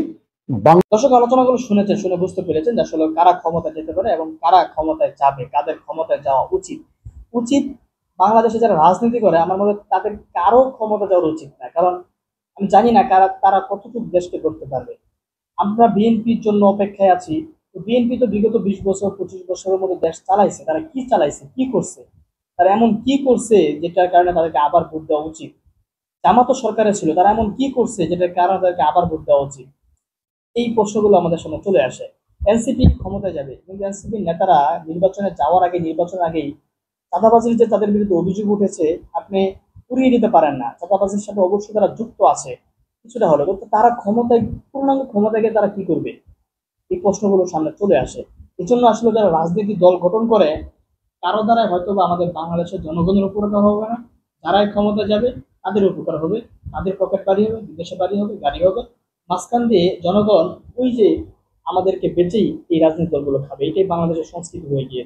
দর্শক আলোচনাগুলো শুনেছেন, শুনে বুঝতে পেরেছেন যে আসলে কারা ক্ষমতায় যেতে পারে এবং কারা ক্ষমতায় যাবে, কাদের ক্ষমতায় যাওয়া উচিত। বাংলাদেশে যারা রাজনীতি করে, আমার মতে তাদের কারো ক্ষমতা যাওয়া উচিত না। কারণ আমি জানি না তারা কতটুকু দেশকে করতে পারবে। আমরা বিএনপির জন্য অপেক্ষায় আছি। বিএনপি তো বিগত 20 বছর 25 বছরের মধ্যে দেশ চালাইছে। তারা কি চালাইছে, কি করছে? তারা এমন কি করছে যেটার কারণে তাদেরকে আবার ভোট দেওয়া উচিত? জামাত সরকারে ছিল, তারা এমন কি করছে যেটার কারণে তাদেরকে আবার ভোট দেওয়া উচিত? এই প্রশ্নগুলো আমাদের সামনে চলে আসে। এনসিপি ক্ষমতায় যাবে, কিন্তু এনসিপির নেতারা নির্বাচনে যাওয়ার আগে, নির্বাচনের আগেই চাঁদাবাজির যে তাদের বিরুদ্ধে অভিযোগ উঠেছে, আপনি উড়িয়ে দিতে পারেন না। চাঁদাবাজির সাথে অবশ্যই তারা যুক্ত আছে কিছুটা হলে, কিন্তু তারা পূর্ণাঙ্গ ক্ষমতায় গিয়ে তারা কি করবে? এই প্রশ্নগুলো সামনে চলে আসে। এই জন্য আসলে যারা রাজনৈতিক দল গঠন করে, কারো দ্বারা হয়তো বা আমাদের বাংলাদেশের জনগণের উপকার হবে না। যারাই ক্ষমতা যাবে তাদের উপকার হবে, তাদের পকেট বাড়ি হবে, বিদেশে বাড়ি হবে, গাড়ি হবে। মাঝখান দিয়ে জনগণ ওই যে আমাদেরকে বেঁচেই এই রাজনৈতিক দলগুলো খাবে। এটাই বাংলাদেশের সংস্কৃতি হয়ে গিয়েছে।